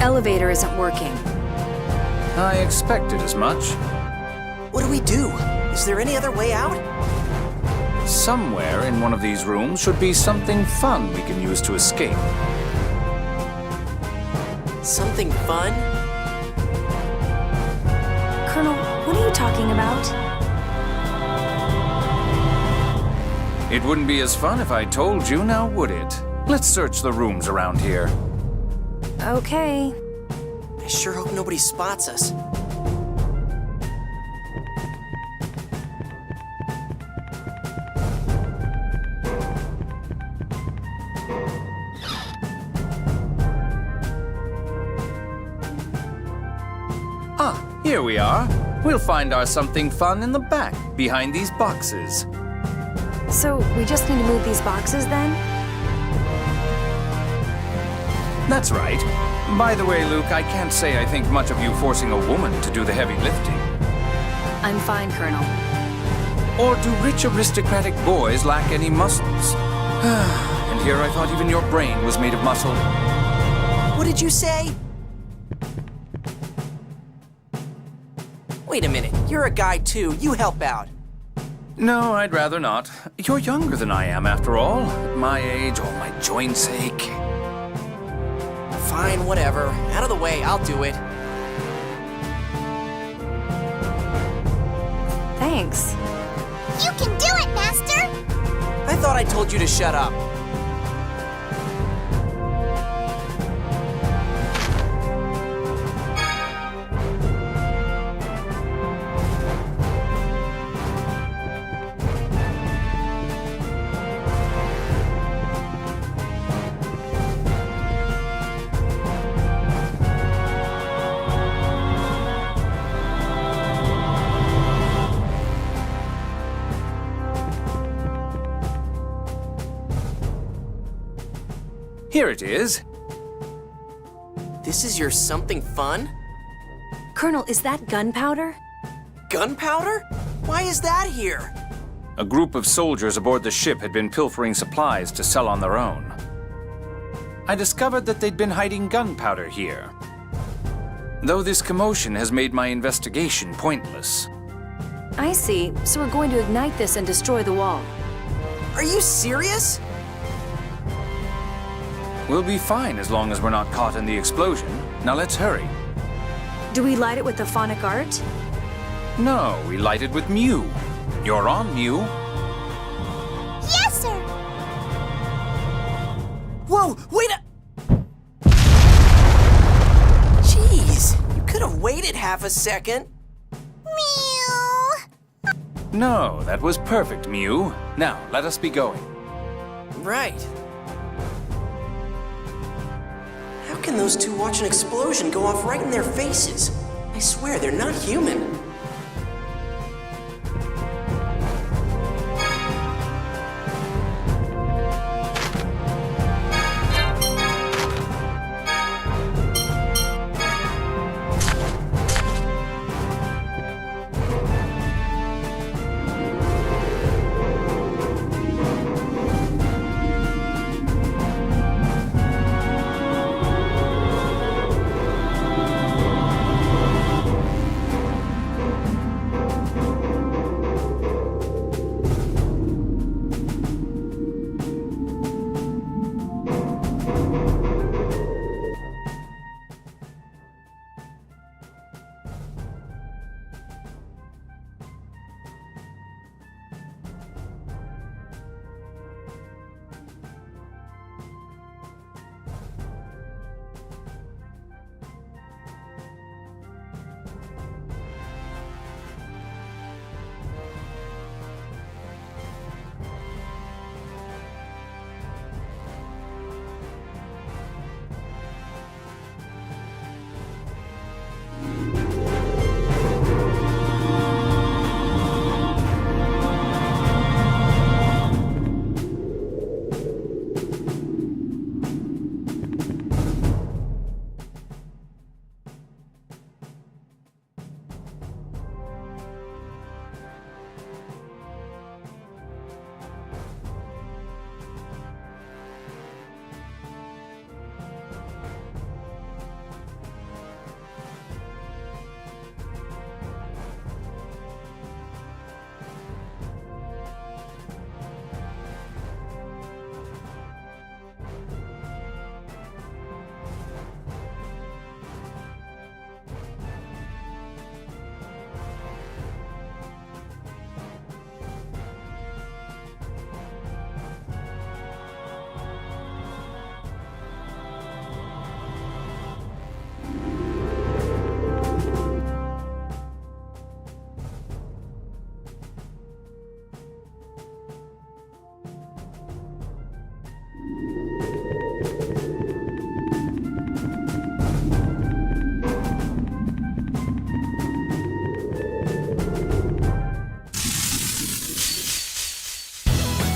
Elevator isn't working. I expected as much. What do we do? Is there any other way out? Somewhere in one of these rooms should be something fun we can use to escape. Something fun? Colonel, what are you talking about? It wouldn't be as fun if I told you, now would it? Let's search the rooms around here. Okay. I sure hope nobody spots us. Ah, here we are. We'll find our something fun in the back, behind these boxes. So, we just need to move these boxes then? That's right. By the way, Luke, I can't say I think much of you forcing a woman to do the heavy lifting. I'm fine, Colonel. Or do rich aristocratic boys lack any muscles? And here I thought even your brain was made of muscle. What did you say? Wait a minute, you're a guy too. You help out. No, I'd rather not. You're younger than I am, after all. At my age, all my joints ache. Fine, whatever. Out of the way, I'll do it. Thanks. You can do it, Master! I thought I told you to shut up. Here it is. This is your something fun? Colonel, is that gunpowder? Gunpowder? Why is that here? A group of soldiers aboard the ship had been pilfering supplies to sell on their own. I discovered that they'd been hiding gunpowder here. Though this commotion has made my investigation pointless. I see. So we're going to ignite this and destroy the wall. Are you serious? We'll be fine as long as we're not caught in the explosion. Now let's hurry. Do we light it with the phonic art? No, we light it with Mew. You're on, Mew. Yes, sir! Whoa, wait a... Jeez, you could have waited half a second. Meow! No, that was perfect, Mew. Now, let us be going. Right. How can those two watch an explosion go off right in their faces? I swear, they're not human.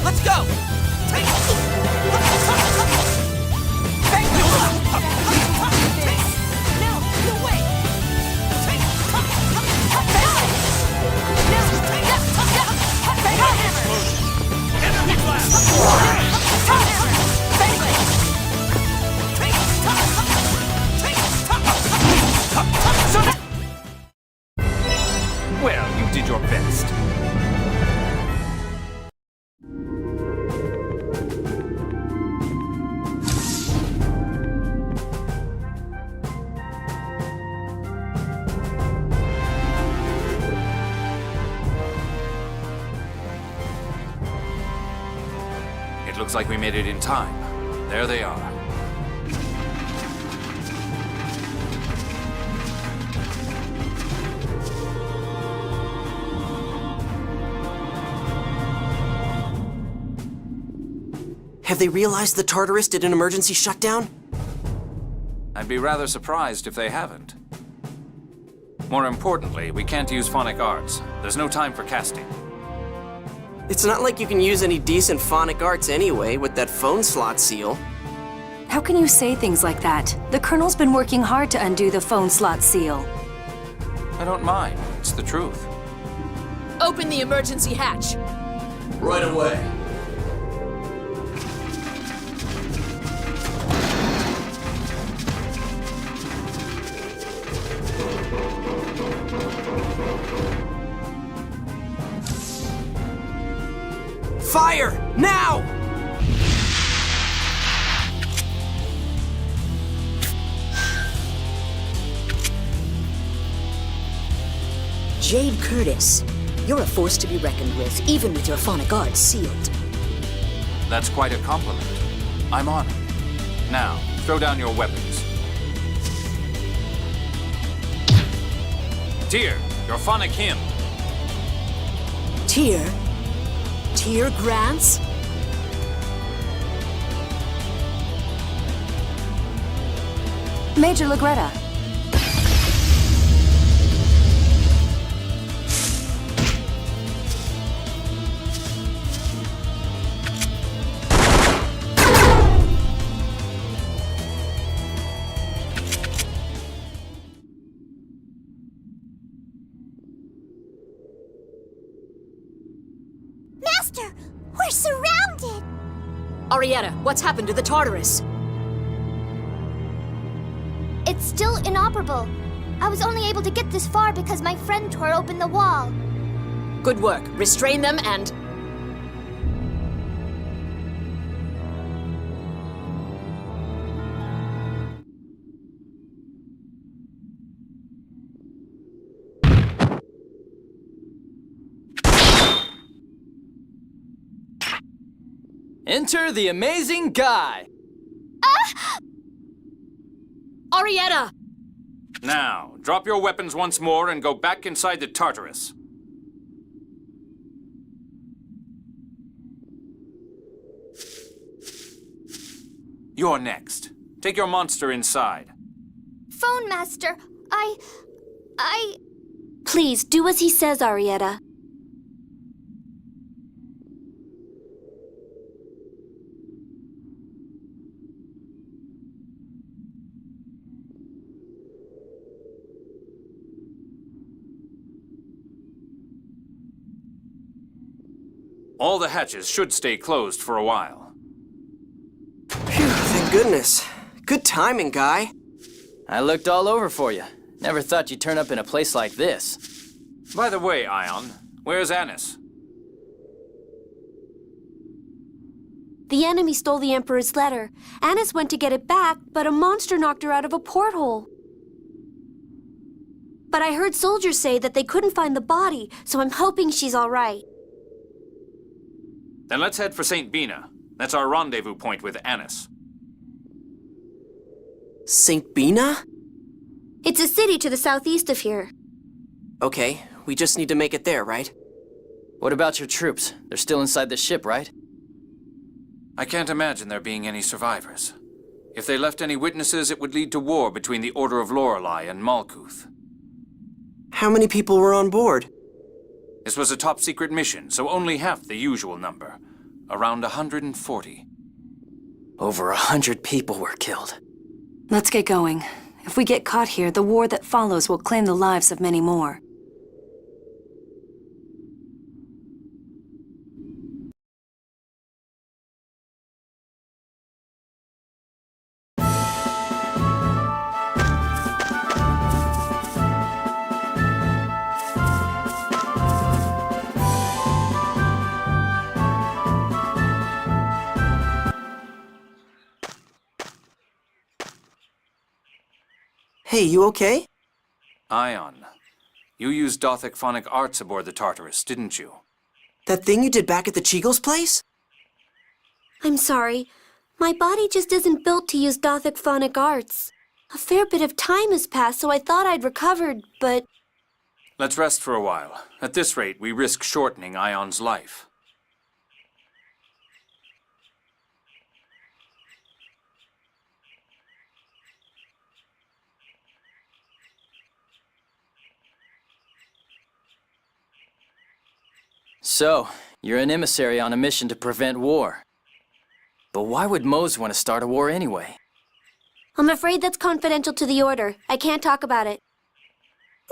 Let's go! Well, you did your best. Looks like we made it in time. There they are. Have they realized the Tartarus did an emergency shutdown? I'd be rather surprised if they haven't. More importantly, we can't use phonic arts. There's no time for casting. It's not like you can use any decent phonic arts anyway with that phone slot seal. How can you say things like that? The Colonel's been working hard to undo the phone slot seal. I don't mind. It's the truth. Open the emergency hatch. Right away. Fire! Now! Jade Curtis, you're a force to be reckoned with, even with your phonic arts sealed. That's quite a compliment. I'm honored. Now, throw down your weapons. Tyr, your phonic hymn. Tyr? Tyr Grants? Major Lagretta. Master, we're surrounded! Arietta, what's happened to the Tartarus? It's still inoperable. I was only able to get this far because my friend tore open the wall. Good work. Restrain them and... Enter the amazing guy! Arietta! Now, drop your weapons once more and go back inside the Tartarus. You're next. Take your monster inside. Phone Master, I... Please, do as he says, Arietta. All the hatches should stay closed for a while. Phew, thank goodness. Good timing, Guy. I looked all over for you. Never thought you'd turn up in a place like this. By the way, Ion, where's Annis? The enemy stole the Emperor's letter. Annis went to get it back, but a monster knocked her out of a porthole. But I heard soldiers say that they couldn't find the body, so I'm hoping she's all right. Then let's head for St. Bina. That's our rendezvous point with Annis. St. Bina? It's a city to the southeast of here. Okay, we just need to make it there, right? What about your troops? They're still inside the ship, right? I can't imagine there being any survivors. If they left any witnesses, it would lead to war between the Order of Lorelei and Malkuth. How many people were on board? This was a top-secret mission, so only half the usual number. Around 140. Over 100 people were killed. Let's get going. If we get caught here, the war that follows will claim the lives of many more. Hey, you okay? Ion, you used Dothic phonic arts aboard the Tartarus, didn't you? That thing you did back at the Cheagle's place? I'm sorry. My body just isn't built to use Gothic phonic arts. A fair bit of time has passed, so I thought I'd recovered, but... Let's rest for a while. At this rate, we risk shortening Ion's life. So, you're an emissary on a mission to prevent war. But why would Mose want to start a war anyway? I'm afraid that's confidential to the Order. I can't talk about it.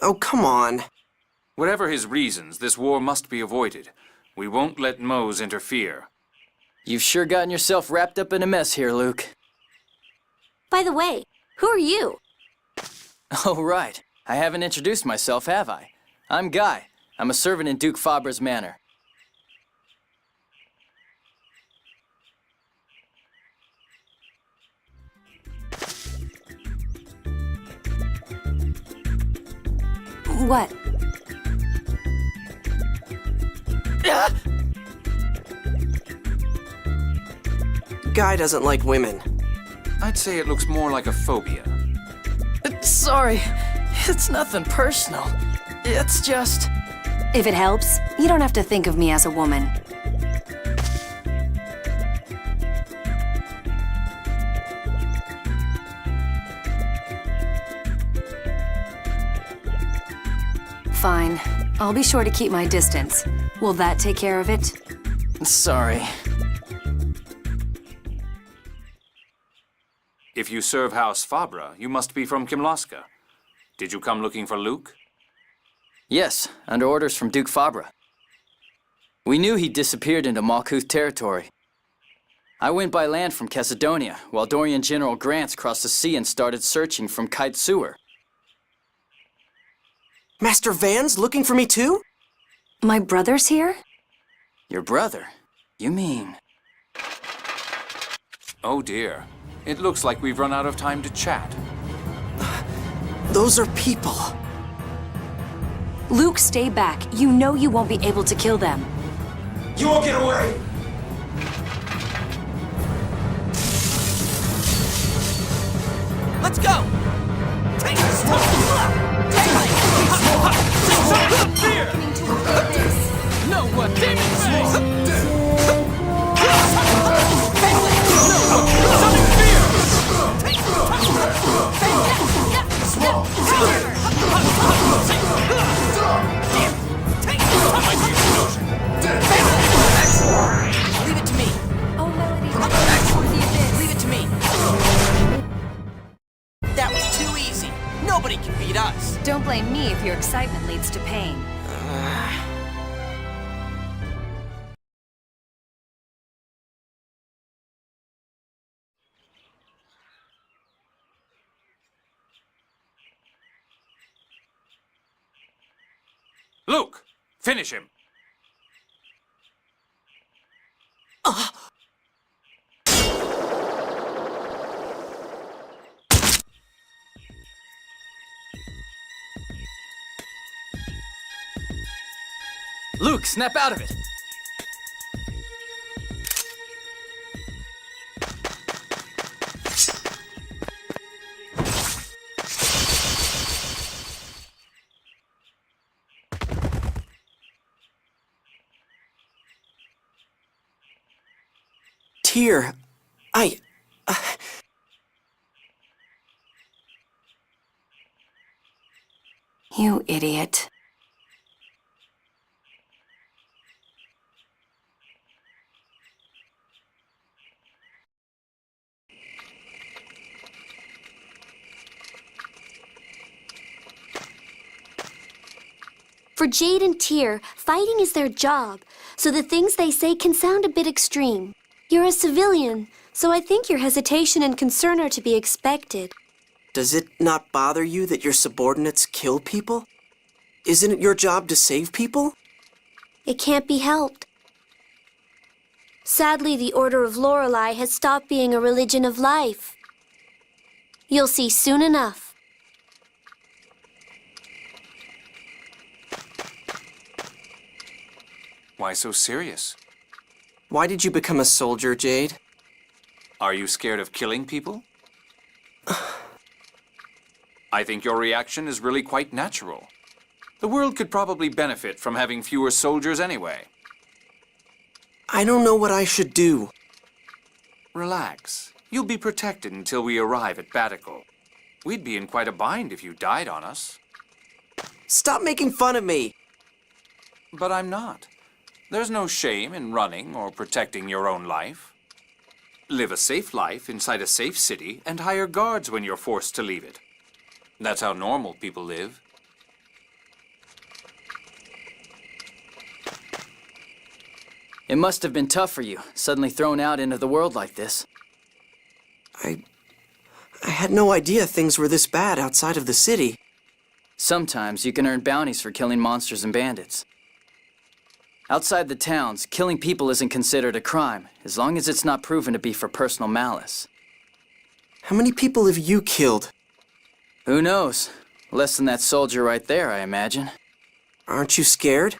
Oh, come on. Whatever his reasons, this war must be avoided. We won't let Mose interfere. You've sure gotten yourself wrapped up in a mess here, Luke. By the way, who are you? Oh, right. I haven't introduced myself, have I? I'm Guy. I'm a servant in Duke Fabra's manor. What? Guy doesn't like women. I'd say it looks more like a phobia. Sorry, it's nothing personal. It's just... If it helps, you don't have to think of me as a woman. Fine. I'll be sure to keep my distance. Will that take care of it? Sorry. If you serve House Fabra, you must be from Kimlaska. Did you come looking for Luke? Yes, under orders from Duke Fabra. We knew he'd disappeared into Malkuth territory. I went by land from Macedonia, while Dorian General Grants crossed the sea and started searching from Kite Sewer. Master Van's looking for me too? My brother's here? Your brother? You mean... Oh dear. It looks like we've run out of time to chat. Those are people. Luke, stay back. You know you won't be able to kill them. You won't get away! Let's go! Take this! No one! Leave it to me. Oh, Melody. Leave it to me. That was too easy. Nobody can beat us. Don't blame me if your excitement leads to pain. Luke! Finish him! Luke, snap out of it! Tyr, You idiot. For Jade and Tyr, fighting is their job, so the things they say can sound a bit extreme. You're a civilian, so I think your hesitation and concern are to be expected. does it not bother you that your subordinates kill people? Isn't it your job to save people? It can't be helped. Sadly, the Order of Lorelei has stopped being a religion of life. You'll see soon enough. Why so serious? Why did you become a soldier, Jade? Are you scared of killing people? I think your reaction is really quite natural. The world could probably benefit from having fewer soldiers anyway. I don't know what I should do. Relax. You'll be protected until we arrive at Batical. We'd be in quite a bind if you died on us. Stop making fun of me! But I'm not. There's no shame in running or protecting your own life. Live a safe life inside a safe city and hire guards when you're forced to leave it. That's how normal people live. It must have been tough for you, suddenly thrown out into the world like this. I had no idea things were this bad outside of the city. Sometimes you can earn bounties for killing monsters and bandits. Outside the towns, killing people isn't considered a crime, as long as it's not proven to be for personal malice. How many people have you killed? Who knows? Less than that soldier right there, I imagine. Aren't you scared?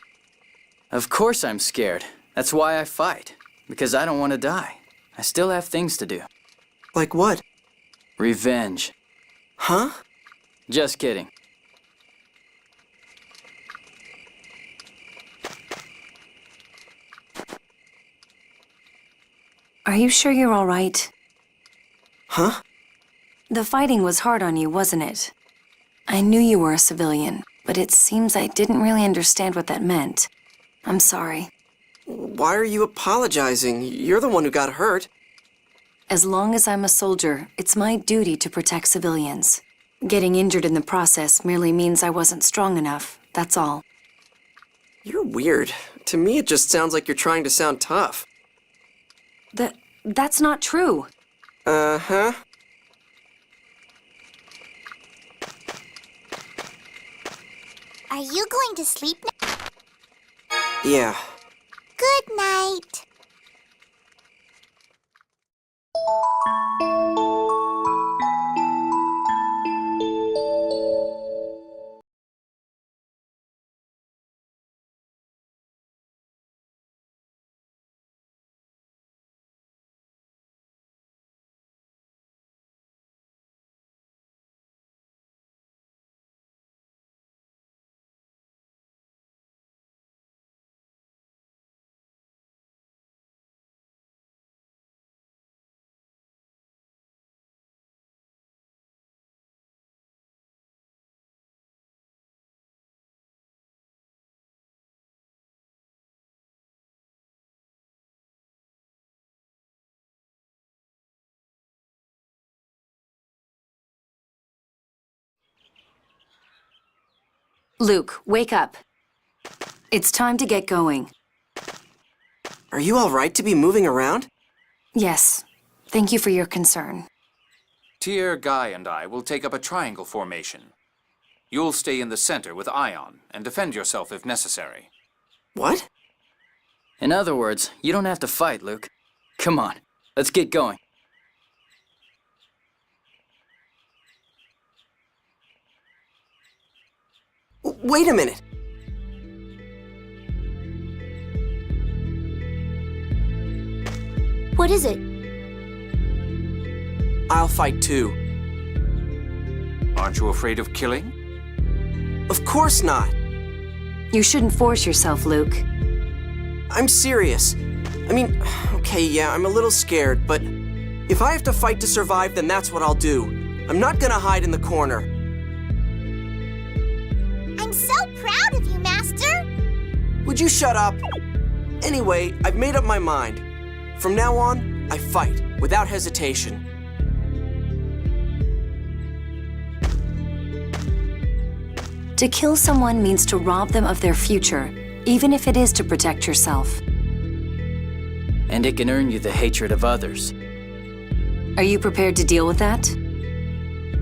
Of course I'm scared. That's why I fight. Because I don't want to die. I still have things to do. Like what? Revenge. Huh? Just kidding. Are you sure you're all right? Huh? The fighting was hard on you, wasn't it? I knew you were a civilian, but it seems I didn't really understand what that meant. I'm sorry. Why are you apologizing? You're the one who got hurt. As long as I'm a soldier, it's my duty to protect civilians. Getting injured in the process merely means I wasn't strong enough, that's all. You're weird. To me, it just sounds like you're trying to sound tough. That's not true. Uh-huh. Are you going to sleep now? Yeah. Good night. Luke, wake up. It's time to get going. Are you all right to be moving around? Yes. Thank you for your concern. Tyr, Guy, and I will take up a triangle formation. You'll stay in the center with Ion and defend yourself if necessary. What? In other words, you don't have to fight, Luke. Come on, let's get going. Wait a minute. What is it? I'll fight too. Aren't you afraid of killing? Of course not. You shouldn't force yourself, Luke. I'm serious. I mean, okay, yeah, I'm a little scared, but if I have to fight to survive, then that's what I'll do. I'm not gonna hide in the corner. I'm so proud of you, Master! Would you shut up? Anyway, I've made up my mind. From now on, I fight, without hesitation. To kill someone means to rob them of their future, even if it is to protect yourself. And it can earn you the hatred of others. Are you prepared to deal with that?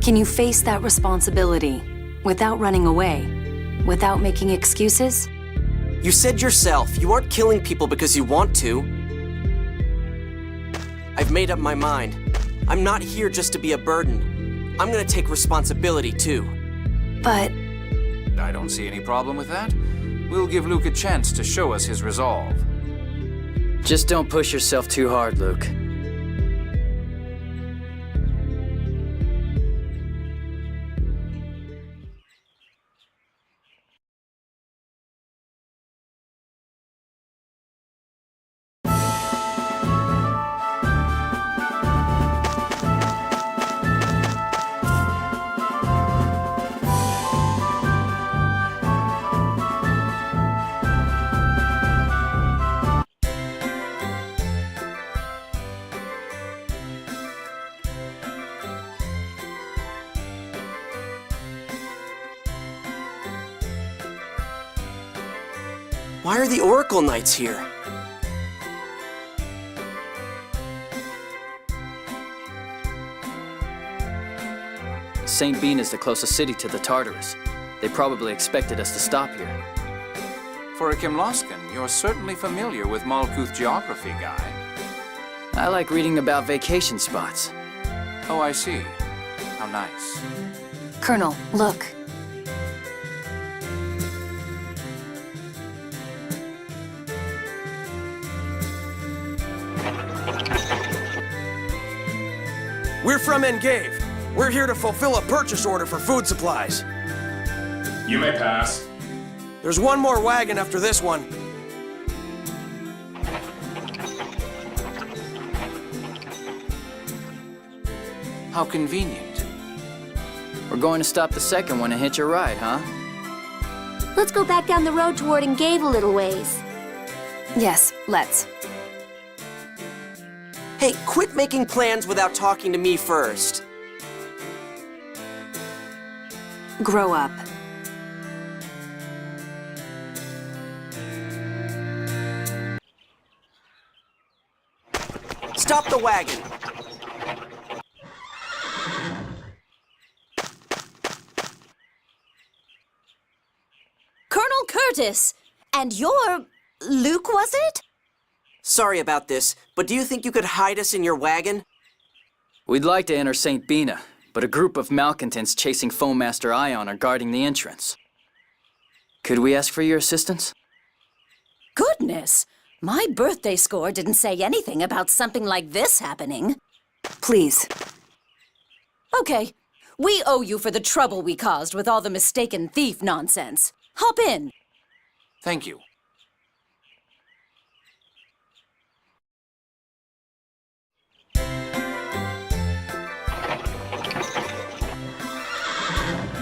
Can you face that responsibility without running away, without making excuses? You said yourself, you aren't killing people because you want to. I've made up my mind. I'm not here just to be a burden. I'm gonna take responsibility too. But I don't see any problem with that. We'll give Luke a chance to show us his resolve. Just don't push yourself too hard, Luke. Why are the Oracle Knights here? St. Bean is the closest city to the Tartarus. They probably expected us to stop here. For a Kimloskan, you're certainly familiar with Malkuth geography, Guy. I like reading about vacation spots. Oh, I see. How nice. Colonel, look. We're from Engave. We're here to fulfill a purchase order for food supplies. You may pass. There's one more wagon after this one. How convenient. We're going to stop the second one and hitch a ride, huh? Let's go back down the road toward Engave a little ways. Yes, let's. Hey, quit making plans without talking to me first. Grow up. Stop the wagon. Colonel Curtis! And you're... Luke, was it? Sorry about this, but do you think you could hide us in your wagon? We'd like to enter St. Bina, but a group of malcontents chasing Foamaster Ion are guarding the entrance. Could we ask for your assistance? Goodness! My birthday score didn't say anything about something like this happening. Please. Okay, we owe you for the trouble we caused with all the mistaken thief nonsense. Hop in. Thank you.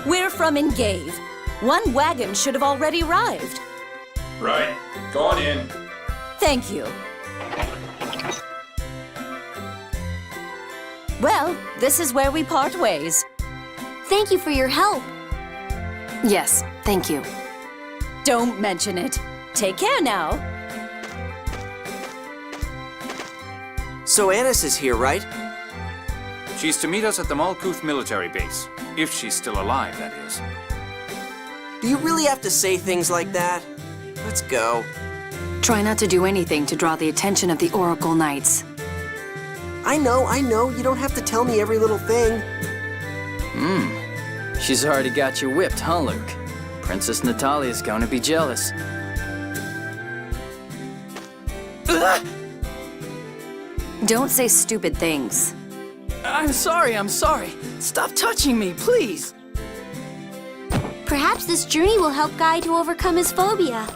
We're from Engave. One wagon should have already arrived. Right. Go on in. Thank you. Well, this is where we part ways. Thank you for your help. Yes, thank you. Don't mention it. Take care now. So Annis is here, right? She's to meet us at the Malkuth military base. If she's still alive, that is. Do you really have to say things like that? Let's go. Try not to do anything to draw the attention of the Oracle Knights. I know. You don't have to tell me every little thing. She's already got you whipped, huh, Luke? Princess Natalia's gonna be jealous. Don't say stupid things. I'm sorry. Stop touching me, please. Perhaps this journey will help Guy to overcome his phobia.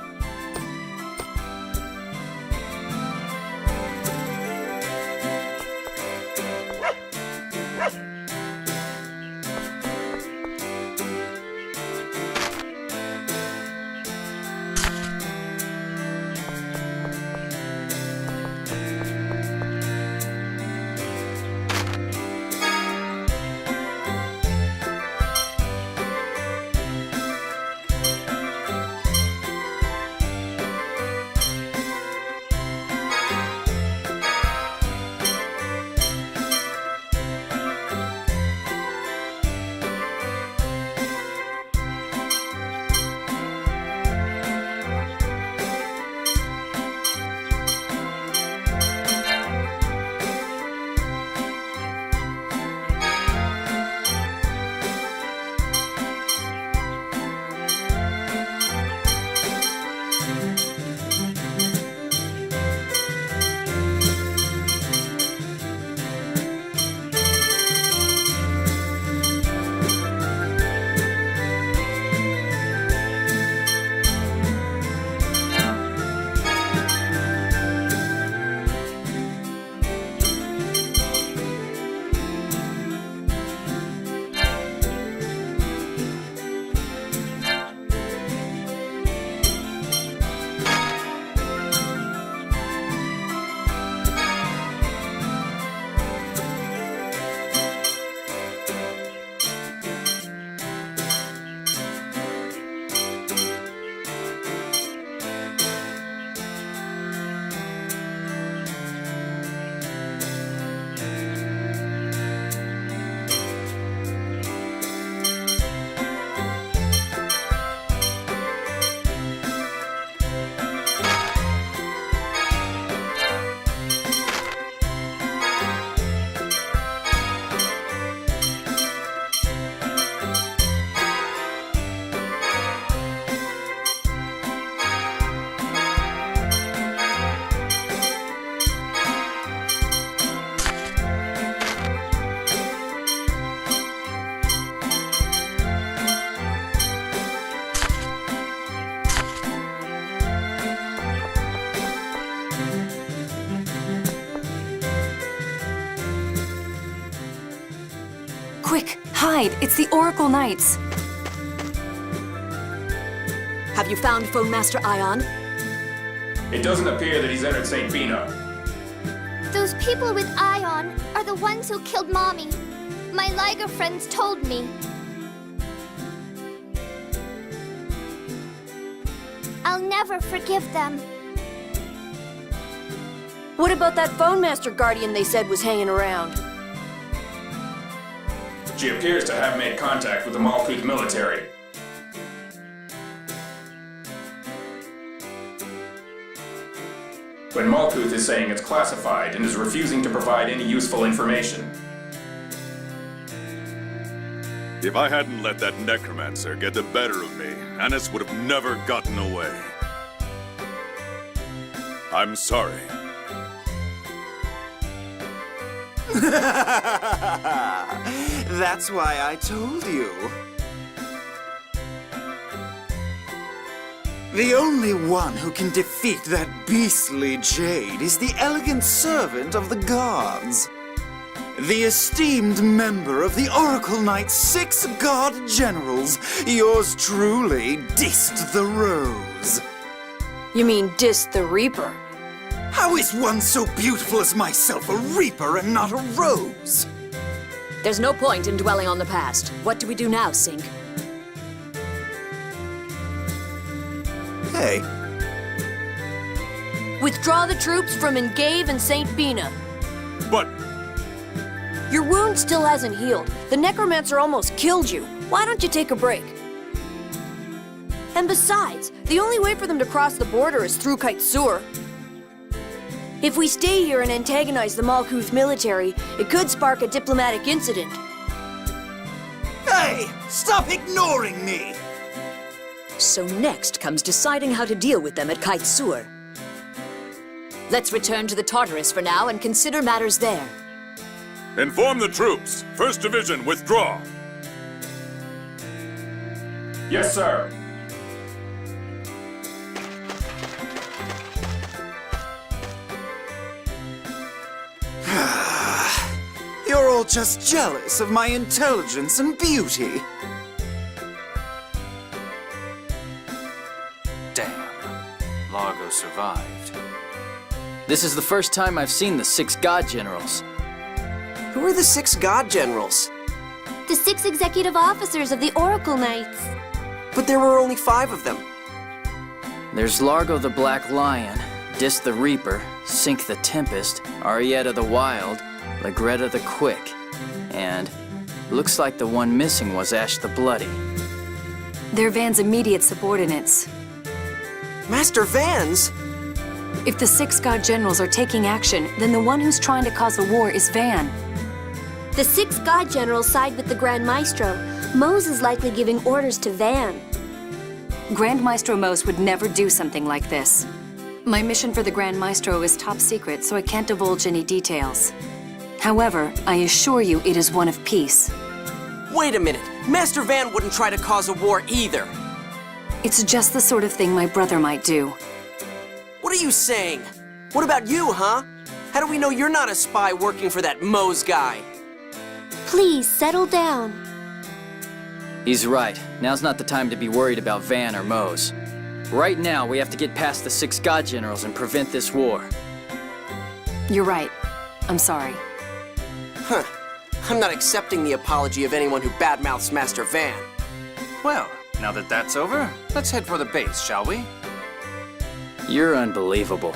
Quick, hide! It's the Oracle Knights! Have you found Phone Master Ion? It doesn't appear that he's entered St. Bina. Those people with Ion are the ones who killed Mommy. My Liger friends told me. I'll never forgive them. What about that Phone Master Guardian they said was hanging around? She appears to have made contact with the Malkuth military. But Malkuth is saying it's classified and is refusing to provide any useful information. If I hadn't let that necromancer get the better of me, Annis would have never gotten away. I'm sorry. That's why I told you. The only one who can defeat that beastly Jade is the elegant servant of the gods. The esteemed member of the Oracle Knight's 6 god generals, yours truly, Dist the Rose. You mean Dist the Reaper? How is one so beautiful as myself a Reaper and not a Rose? There's no point in dwelling on the past. What do we do now, Sink? Hey. Withdraw the troops from Engave and St. Bina. But your wound still hasn't healed. The necromancer almost killed you. Why don't you take a break? And besides, the only way for them to cross the border is through Kaitsur. If we stay here and antagonize the Malkuth military, it could spark a diplomatic incident. Hey! Stop ignoring me! So next comes deciding how to deal with them at Kaitsur. Let's return to the Tartarus for now and consider matters there. inform the troops. 1st Division, withdraw. Yes, sir. You're all just jealous of my intelligence and beauty. Damn. Largo survived. This is the first time I've seen the 6 god generals. Who are the 6 god generals? The 6 executive officers of the Oracle Knights. But there were only 5 of them. There's Largo the Black Lion, Dis the Reaper, Sink the Tempest, Arietta the Wild, Lagretta the Quick, and looks like the one missing was Ash the Bloody. They're Van's immediate subordinates. Master Vans? If the 6 god generals are taking action, then the one who's trying to cause a war is Van. The 6 god generals side with the Grand Maestro. Mose is likely giving orders to Van. Grand Maestro Mose would never do something like this. My mission for the Grand Maestro is top secret, so I can't divulge any details. However, I assure you it is one of peace. Wait a minute. Master Van wouldn't try to cause a war either. It's just the sort of thing my brother might do. What are you saying? What about you, huh? How do we know you're not a spy working for that Mose guy? Please, settle down. He's right. Now's not the time to be worried about Van or Mose. Right now, we have to get past the 6 god generals and prevent this war. You're right. I'm sorry. Huh. I'm not accepting the apology of anyone who badmouths Master Van. Well, now that that's over, let's head for the base, shall we? You're unbelievable.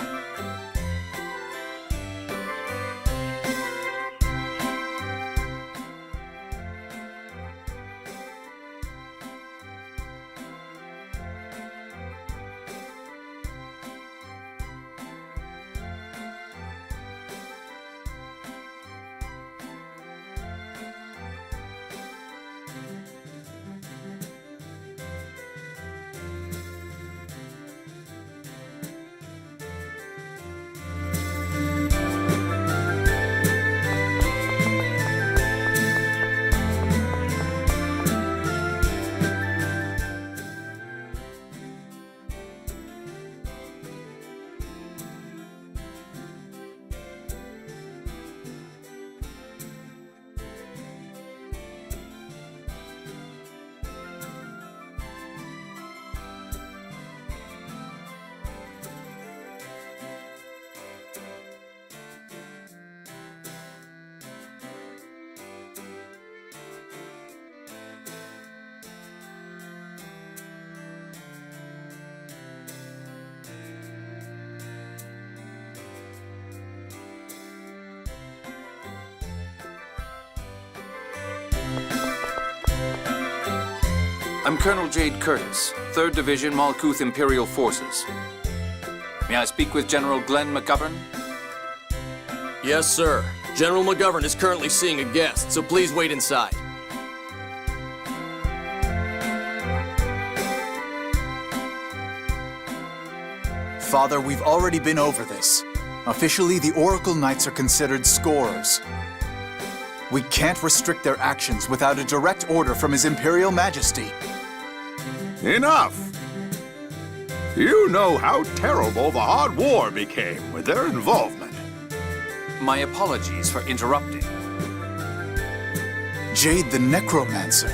I'm Colonel Jade Curtis, 3rd Division Malkuth Imperial Forces. May I speak with General Glenn McGovern? Yes, sir. General McGovern is currently seeing a guest, so please wait inside. Father, we've already been over this. Officially, the Oracle Knights are considered scorers. We can't restrict their actions without a direct order from His Imperial Majesty. Enough! You know how terrible the hard war became with their involvement. My apologies for interrupting. Jade the Necromancer.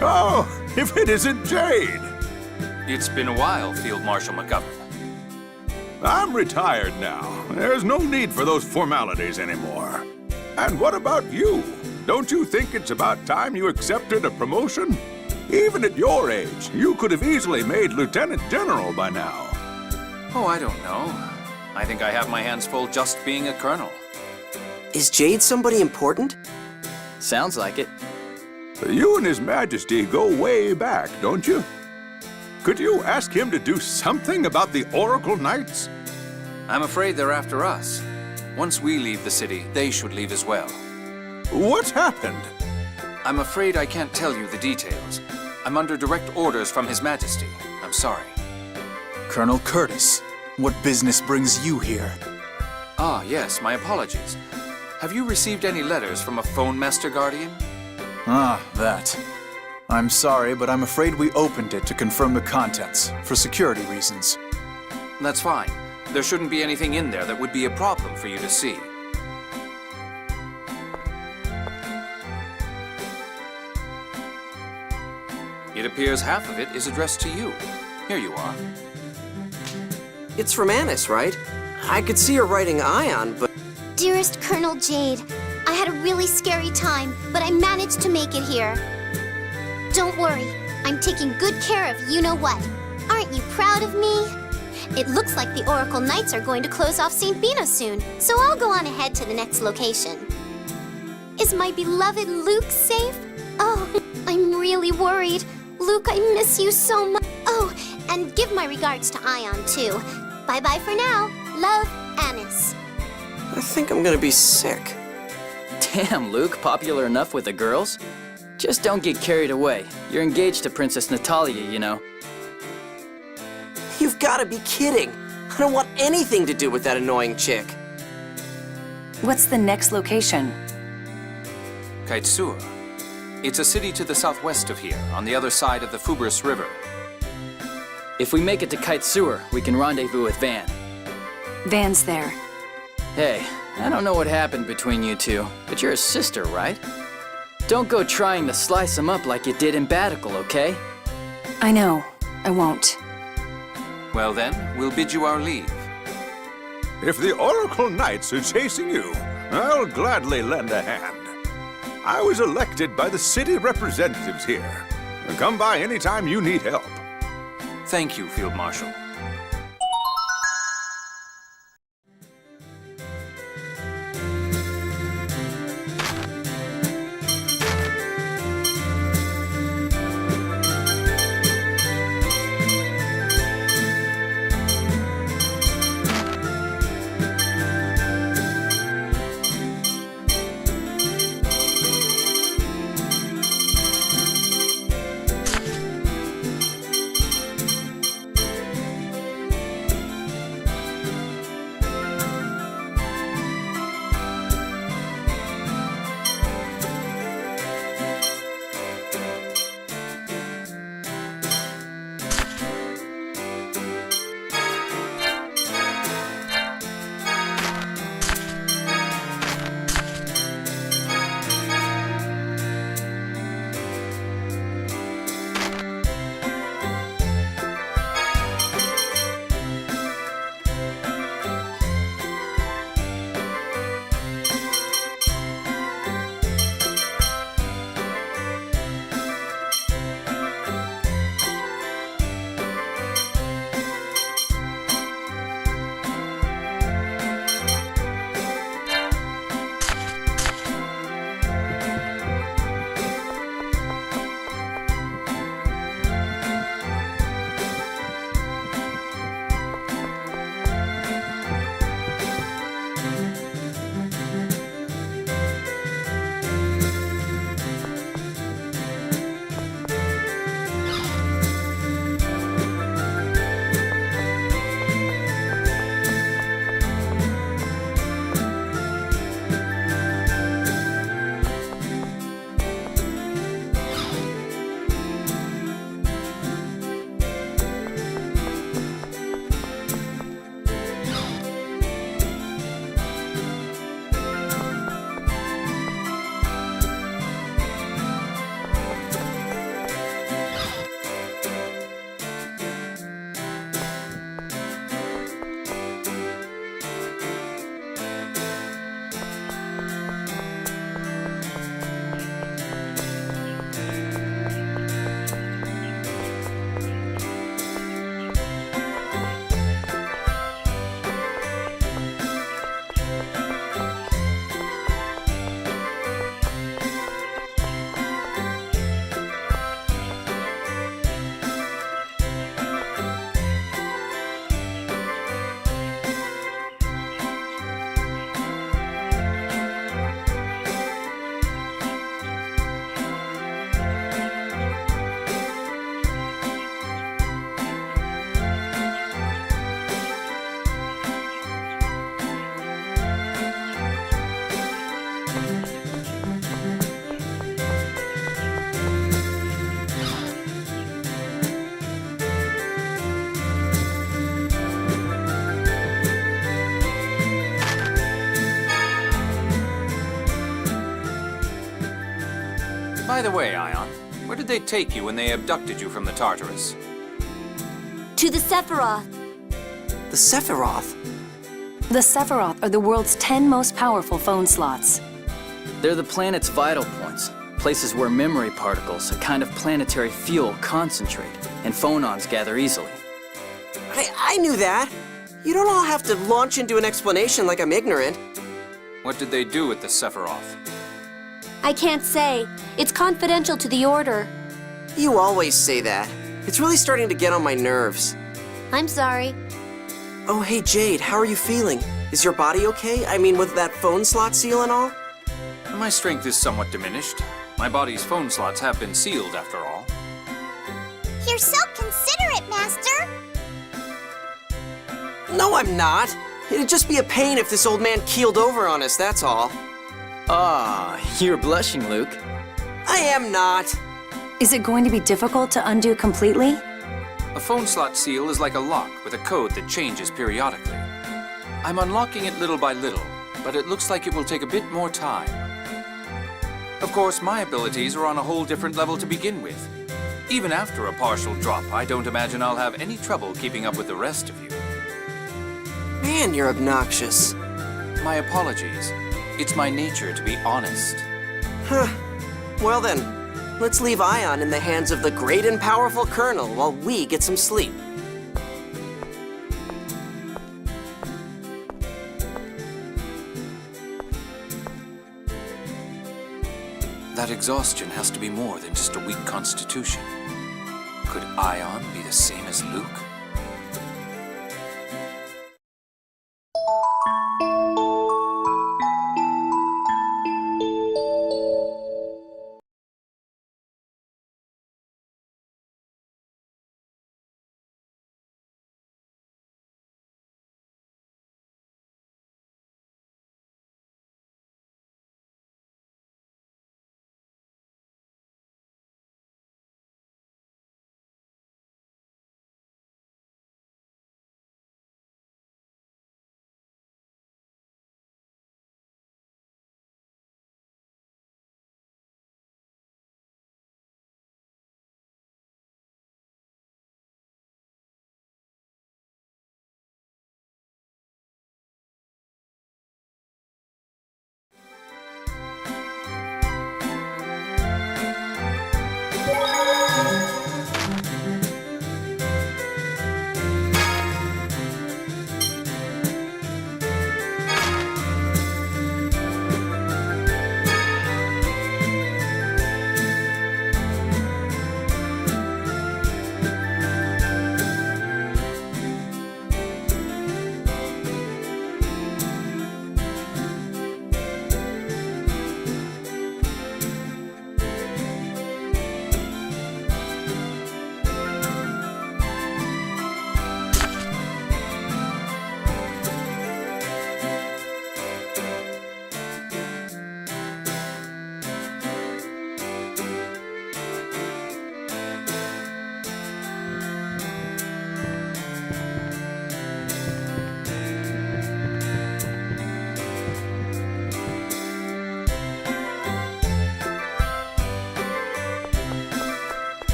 Oh, if it isn't Jade! It's been a while, Field Marshal McGovern. I'm retired now. There's no need for those formalities anymore. And what about you? Don't you think it's about time you accepted a promotion? Even at your age, you could have easily made Lieutenant General by now. Oh, I don't know. I think I have my hands full just being a colonel. Is Jade somebody important? Sounds like it. You and His Majesty go way back, don't you? Could you ask him to do something about the Oracle Knights? I'm afraid they're after us. Once we leave the city, they should leave as well. What's happened? I'm afraid I can't tell you the details. I'm under direct orders from His Majesty. I'm sorry. Colonel Curtis, what business brings you here? Ah, yes, my apologies. Have you received any letters from a phone master guardian? Ah, that. I'm sorry, but I'm afraid we opened it to confirm the contents, for security reasons. That's fine. There shouldn't be anything in there that would be a problem for you to see. It appears half of it is addressed to you. Here you are. It's from Annis, right? I could see her writing Ion, but... Dearest Colonel Jade, I had a really scary time, but I managed to make it here. Don't worry, I'm taking good care of you-know-what. Aren't you proud of me? It looks like the Oracle Knights are going to close off St. Bina soon, so I'll go on ahead to the next location. Is my beloved Luke safe? Oh, I'm really worried. Luke, I miss you so much. Oh, and give my regards to Ion, too. Bye-bye for now. Love, Annis. I think I'm gonna be sick. Damn, Luke, popular enough with the girls? Just don't get carried away. You're engaged to Princess Natalia, you know. You've gotta be kidding. I don't want anything to do with that annoying chick. What's the next location? Kaitsur. It's a city to the southwest of here, on the other side of the Fubris River. If we make it to Kaitsur, we can rendezvous with Van. Van's there. Hey, I don't know what happened between you two, but you're a sister, right? Don't go trying to slice him up like you did in Batical, okay? I know. I won't. Well then, we'll bid you our leave. If the Oracle Knights are chasing you, I'll gladly lend a hand. I was elected by the city representatives here. Come by anytime you need help. Thank you, Field Marshal. By the way, Ion, where did they take you when they abducted you from the Tartarus? To the Sephiroth. The Sephiroth? The Sephiroth are the world's 10 most powerful phone slots. They're the planet's vital points, places where memory particles, a kind of planetary fuel, concentrate, and phonons gather easily. I knew that. You don't all have to launch into an explanation like I'm ignorant. What did they do with the Sephiroth? I can't say. It's confidential to the Order. You always say that. It's really starting to get on my nerves. I'm sorry. Oh, hey, Jade, how are you feeling? Is your body okay? I mean, with that phone slot seal and all? My strength is somewhat diminished. My body's phone slots have been sealed, after all. You're so considerate, Master. No, I'm not. It'd just be a pain if this old man keeled over on us, that's all. Ah, you're blushing, Luke. I am not. Is it going to be difficult to undo completely? A phone slot seal is like a lock with a code that changes periodically. I'm unlocking it little by little, but it looks like it will take a bit more time. Of course, my abilities are on a whole different level to begin with. Even after a partial drop, I don't imagine I'll have any trouble keeping up with the rest of you. Man, you're obnoxious. My apologies. It's my nature to be honest. Huh. Well then, let's leave Ion in the hands of the great and powerful Colonel while we get some sleep. That exhaustion has to be more than just a weak constitution. Could Ion be the same as Luke?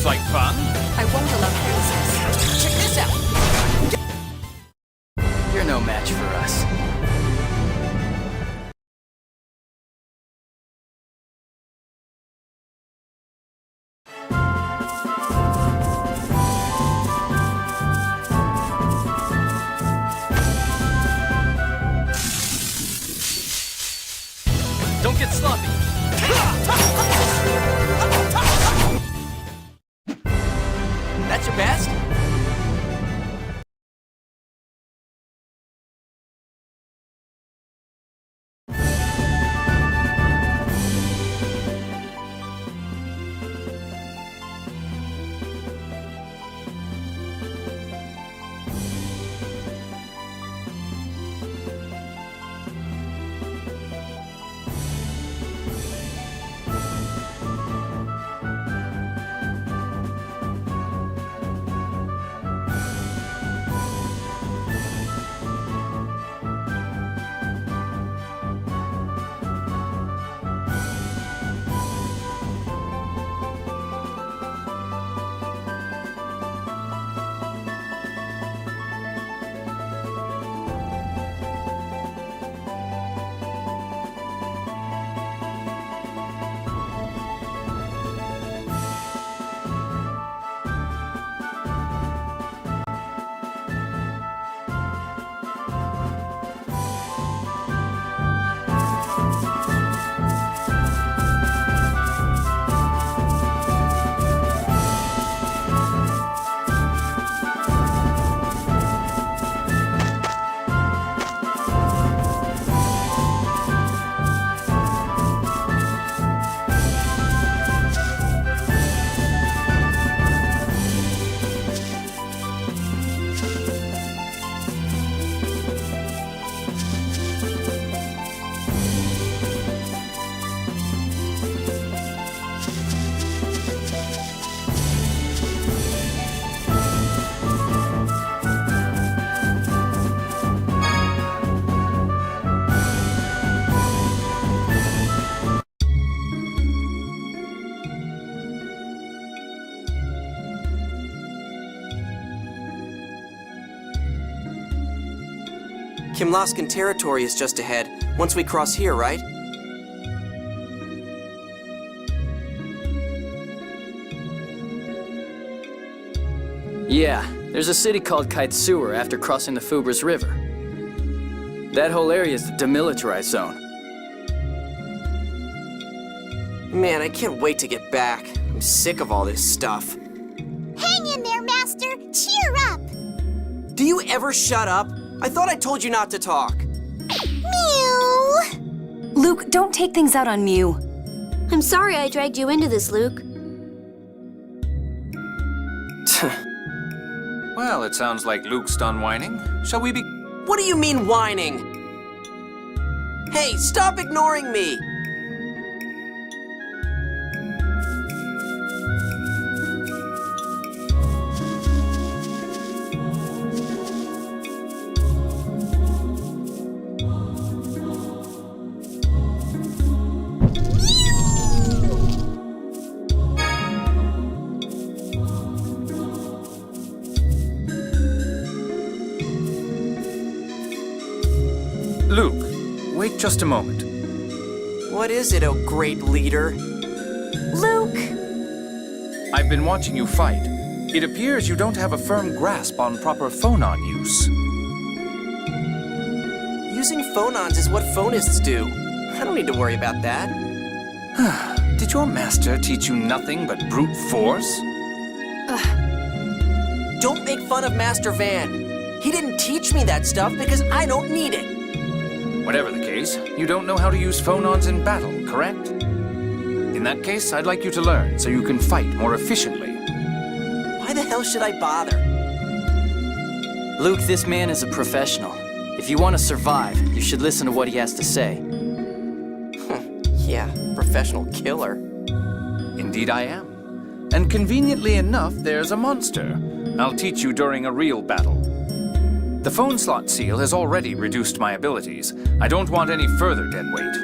like fun. I won't allow criticism. Check this out. You're no match for us. Don't get sloppy. That's your best? Kimlaskan territory is just ahead, once we cross here, right? Yeah, there's a city called Kaitsur after crossing the Fubras River. That whole area is the demilitarized zone. Man, I can't wait to get back. I'm sick of all this stuff. Hang in there, Master! Cheer up! Do you ever shut up? I thought I told you not to talk. Mew! Luke, don't take things out on Mew. I'm sorry I dragged you into this, Luke. Well, it sounds like Luke's done whining. Shall we be... What do you mean whining? Hey, stop ignoring me! Luke, wait just a moment. What is it, oh great leader? Luke! I've been watching you fight. It appears you don't have a firm grasp on proper phonon use. Using phonons is what phonists do. I don't need to worry about that. Did your master teach you nothing but brute force? Don't make fun of Master Van. He didn't teach me that stuff because I don't need it. Whatever the case, you don't know how to use phonons in battle, correct? In that case, I'd like you to learn so you can fight more efficiently. Why the hell should I bother? Luke, this man is a professional. If you want to survive, you should listen to what he has to say. Yeah, professional killer. Indeed I am. And conveniently enough, there's a monster. I'll teach you during a real battle. The phone slot seal has already reduced my abilities. I don't want any further dead weight.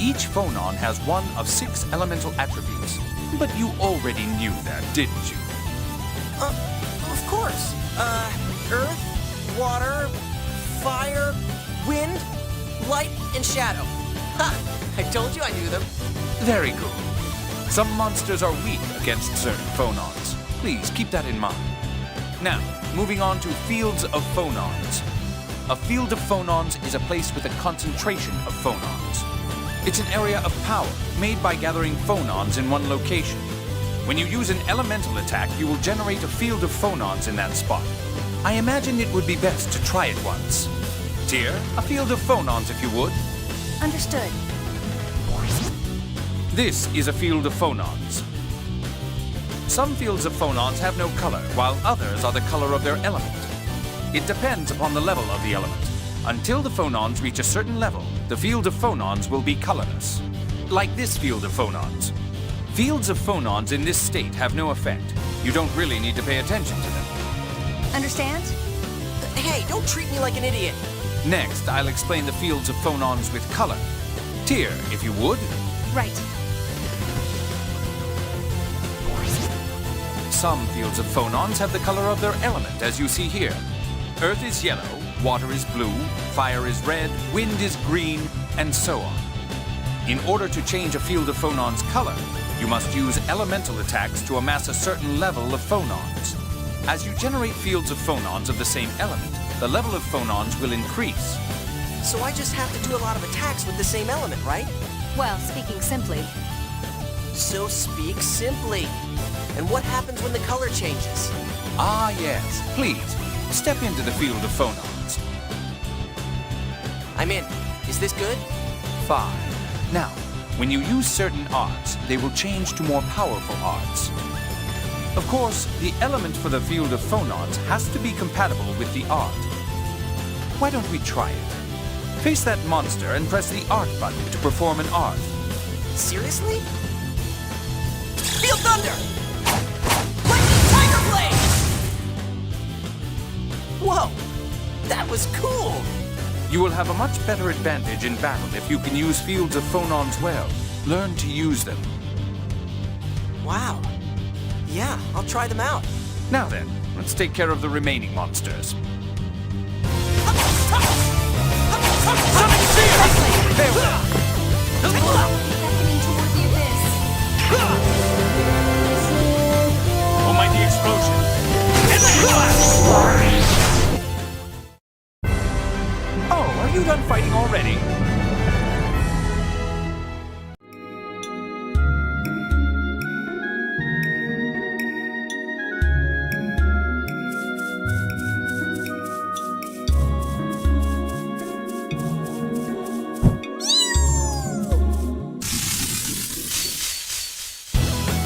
Each phonon has one of 6 elemental attributes. But you already knew that, didn't you? Of course. Earth, water, fire, wind, light, and shadow. Ha! I told you I knew them. Very good. Some monsters are weak against certain phonons. Please keep that in mind. Now, moving on to fields of phonons. A field of phonons is a place with a concentration of phonons. It's an area of power made by gathering phonons in one location. When you use an elemental attack, you will generate a field of phonons in that spot. I imagine it would be best to try it once. Tyr, a field of phonons if you would. Understood. This is a field of phonons. Some fields of phonons have no color, while others are the color of their element. It depends upon the level of the element. Until the phonons reach a certain level, the field of phonons will be colorless. Like this field of phonons. Fields of phonons in this state have no effect. You don't really need to pay attention to them. Understand? Hey, don't treat me like an idiot. Next, I'll explain the fields of phonons with color. Tyr, if you would. Right. Some fields of phonons have the color of their element, as you see here. Earth is yellow, water is blue, fire is red, wind is green, and so on. In order to change a field of phonons' color, you must use elemental attacks to amass a certain level of phonons. As you generate fields of phonons of the same element, the level of phonons will increase. So I just have to do a lot of attacks with the same element, right? Well, speaking simply. So speak simply. And what happens when the color changes? Ah, yes. Please, step into the field of phonons. I'm in. Is this good? Fine. Now, when you use certain arts, they will change to more powerful arts. Of course, the element for the field of phonons has to be compatible with the art. Why don't we try it? Face that monster and press the art button to perform an art. Seriously? Feel thunder! Lightning tiger blade! Whoa! That was cool! You will have a much better advantage in battle if you can use fields of phonons well. Learn to use them. Wow. Yeah, I'll try them out. Now then, let's take care of the remaining monsters. There we are. Almighty explosion. Energy blast! Oh, are you done fighting already?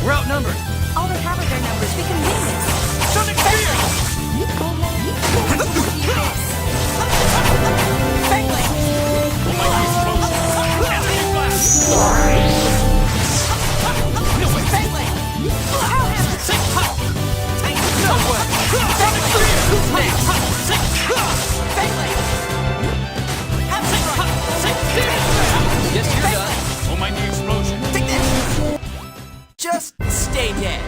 We're outnumbered. All they have are their numbers. We can win this. Sonic Spear! Almighty explosion. Energy blast! No way. No way. Sonic Spear! Yes, you're done. Almighty explosion. Take this! Just stay dead.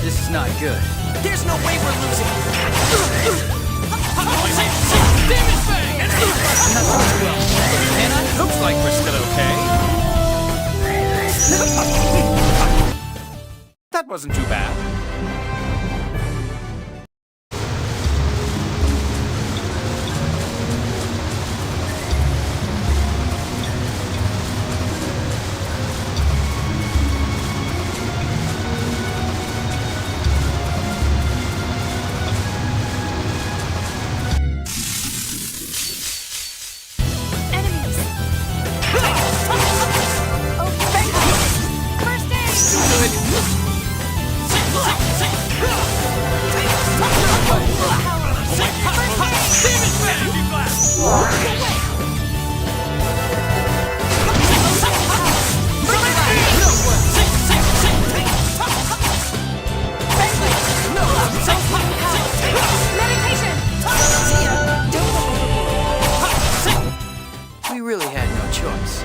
This is not good. There's no way we're losing. Demon Fang! Looks like we're still okay. That wasn't too bad. We really had no choice.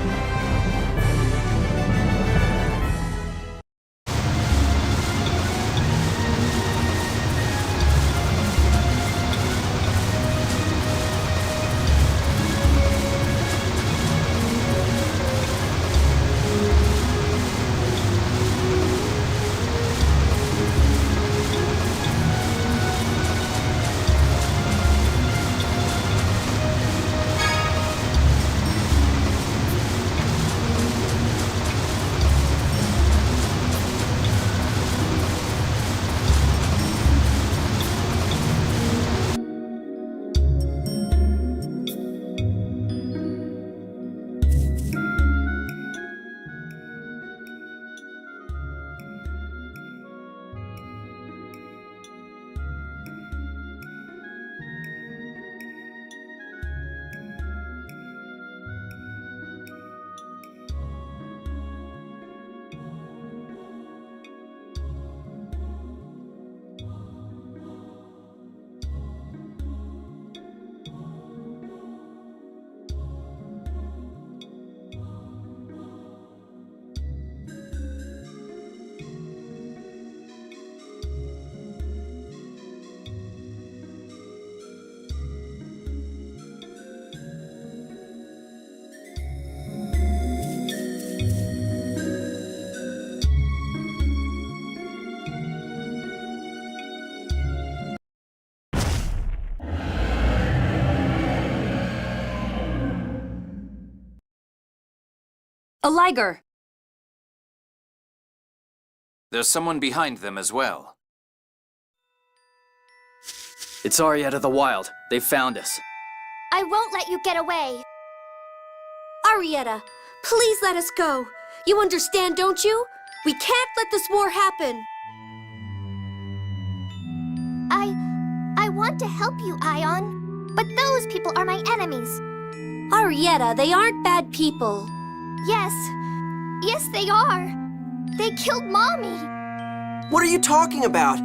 A liger! There's someone behind them as well. It's Arietta the Wild. They found us. I won't let you get away. Arietta, please let us go. You understand, don't you? We can't let this war happen. I want to help you, Ion. But those people are my enemies. Arietta, they aren't bad people. Yes. Yes, they are. They killed Mommy. What are you talking about?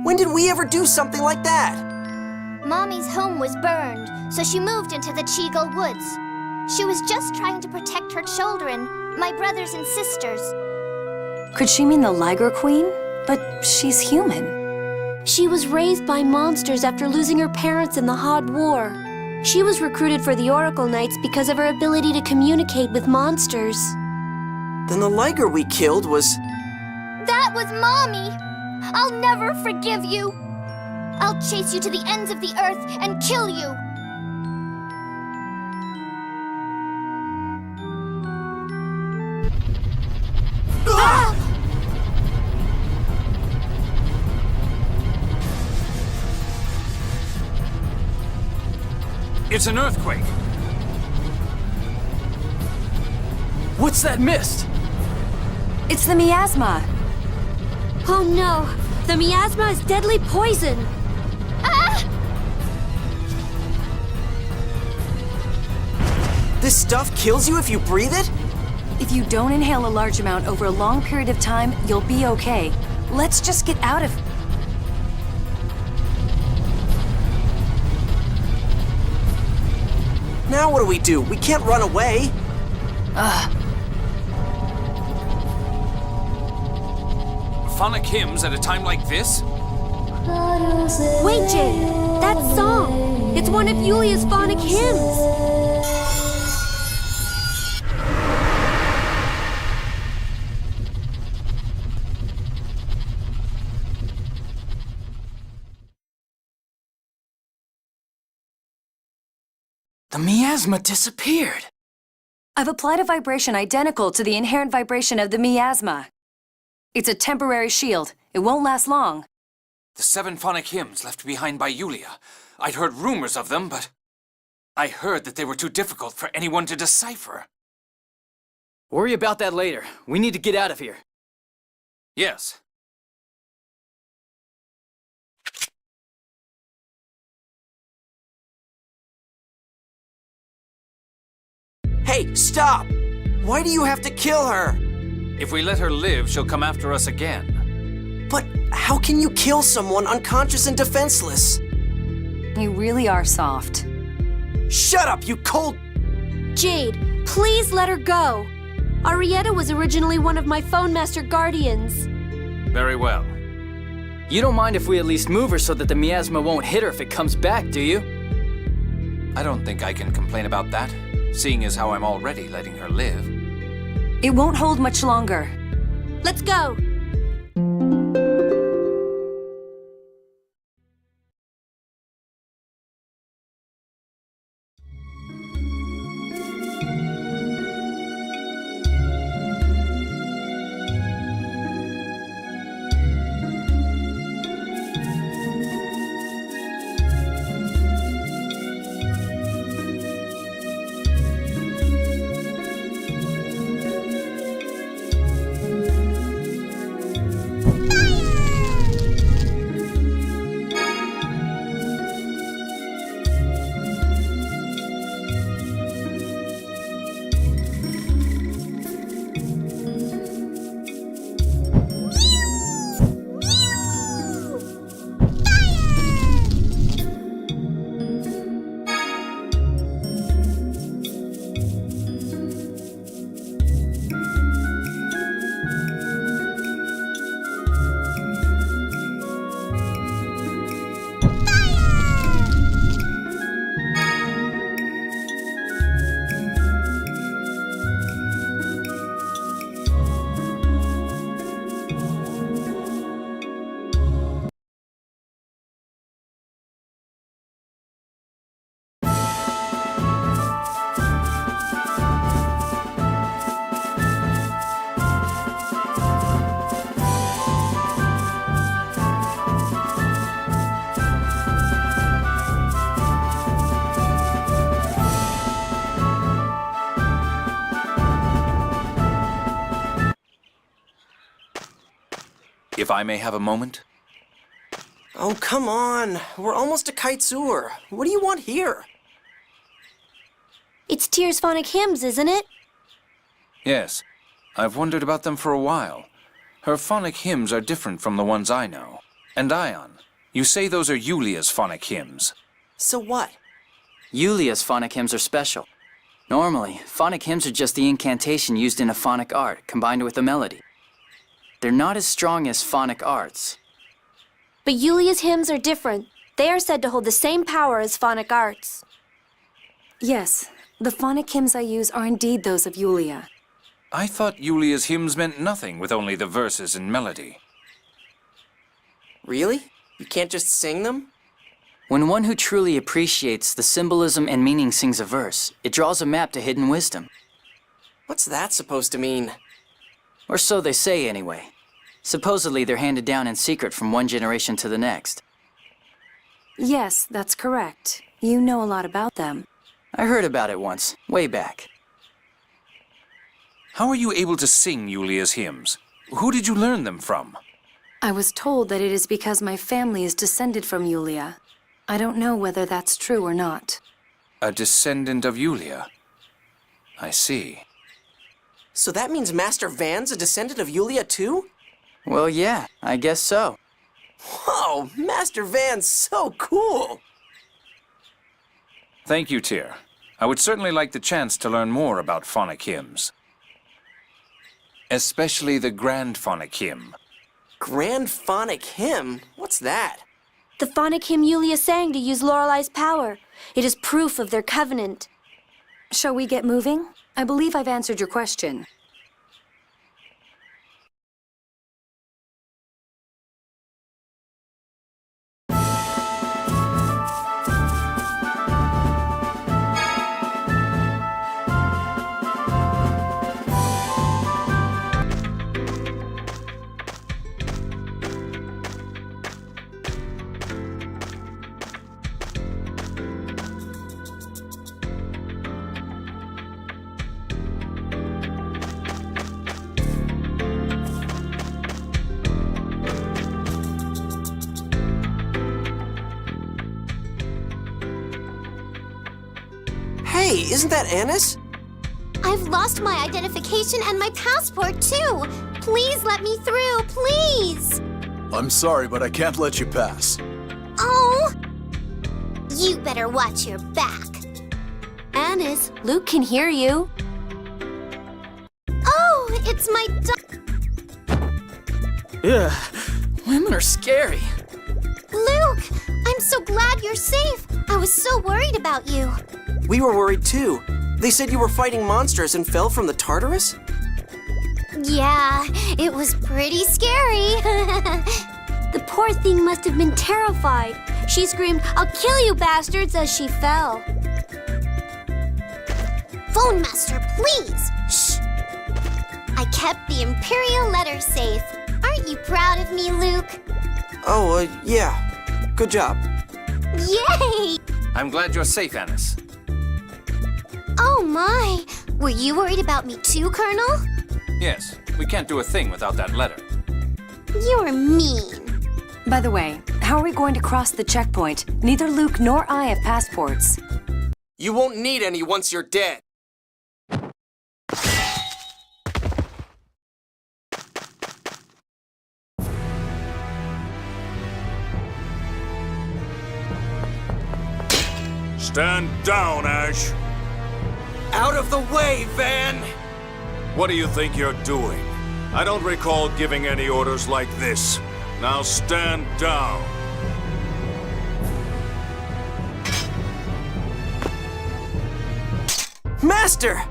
When did we ever do something like that? Mommy's home was burned, so she moved into the Cheagle Woods. She was just trying to protect her children, my brothers and sisters. Could she mean the Liger Queen? But she's human. She was raised by monsters after losing her parents in the Hod War. She was recruited for the Oracle Knights because of her ability to communicate with monsters. Then the Liger we killed was... That was Mommy! I'll never forgive you! I'll chase you to the ends of the earth and kill you! Ah! It's an earthquake. What's that mist? It's the miasma. Oh no! The miasma is deadly poison! Ah! This stuff kills you if you breathe it? If you don't inhale a large amount over a long period of time, you'll be okay. Let's just get out of... Now what do? We can't run away. phonic hymns at a time like this? Wait, Jade! That song! It's one of Yulia's phonic hymns! The miasma disappeared. I've applied a vibration identical to the inherent vibration of the miasma. It's a temporary shield. It won't last long. The 7 phonic hymns left behind by Yulia. I'd heard rumors of them, but I heard that they were too difficult for anyone to decipher. Worry about that later. We need to get out of here. Yes. Hey, stop! Why do you have to kill her? If we let her live, she'll come after us again. But how can you kill someone unconscious and defenseless? You really are soft. Shut up, you cold... Jade, please let her go. Arietta was originally one of my Phone Master Guardians. Very well. You don't mind if we at least move her so that the miasma won't hit her if it comes back, do you? I don't think I can complain about that, seeing as how I'm already letting her live. It won't hold much longer. Let's go! If I may have a moment? Oh, come on. We're almost to Kaitsur. What do you want here? It's Tyr's phonic hymns, isn't it? Yes. I've wondered about them for a while. Her phonic hymns are different from the ones I know. And Ion, you say those are Yulia's phonic hymns. So what? Yulia's phonic hymns are special. Normally, phonic hymns are just the incantation used in a phonic art, combined with a melody. They're not as strong as phonic arts. But Yulia's hymns are different. They are said to hold the same power as phonic arts. Yes, the phonic hymns I use are indeed those of Yulia. I thought Yulia's hymns meant nothing with only the verses and melody. Really? You can't just sing them? When one who truly appreciates the symbolism and meaning sings a verse, it draws a map to hidden wisdom. What's that supposed to mean? Or so they say, anyway. Supposedly, they're handed down in secret from one generation to the next. Yes, that's correct. You know a lot about them. I heard about it once, way back. How are you able to sing Yulia's hymns? Who did you learn them from? I was told that it is because my family is descended from Yulia. I don't know whether that's true or not. A descendant of Yulia. I see. So that means Master Van's a descendant of Yulia too? Well, yeah, I guess so. Whoa, Master Van's so cool! Thank you, Tyr. I would certainly like the chance to learn more about phonic hymns. Especially the Grand Phonic Hymn. Grand phonic hymn? What's that? The phonic hymn Yulia sang to use Lorelei's power. It is proof of their covenant. Shall we get moving? I believe I've answered your question. Hey, isn't that Annis? I've lost my identification and my passport, too. Please let me through, please. I'm sorry, but I can't let you pass. Oh! You better watch your back. Annis, Luke can hear you. Oh, it's my Ugh, women are scary. Luke, I'm so glad you're safe. I was so worried about you. We were worried too. They said you were fighting monsters and fell from the Tartarus? Yeah, it was pretty scary. The poor thing must have been terrified. She screamed, "I'll kill you, bastards," as she fell. Phone Master, please. Shh. I kept the Imperial letter safe. Aren't you proud of me, Luke? Oh, yeah. Good job. Yay! I'm glad you're safe, Annis. Oh my! Were you worried about me too, Colonel? Yes, we can't do a thing without that letter. You're mean. By the way, how are we going to cross the checkpoint? Neither Luke nor I have passports. You won't need any once you're dead. Stand down, Ash. Out of the way, Van! What do you think you're doing? I don't recall giving any orders like this. Now stand down. Master!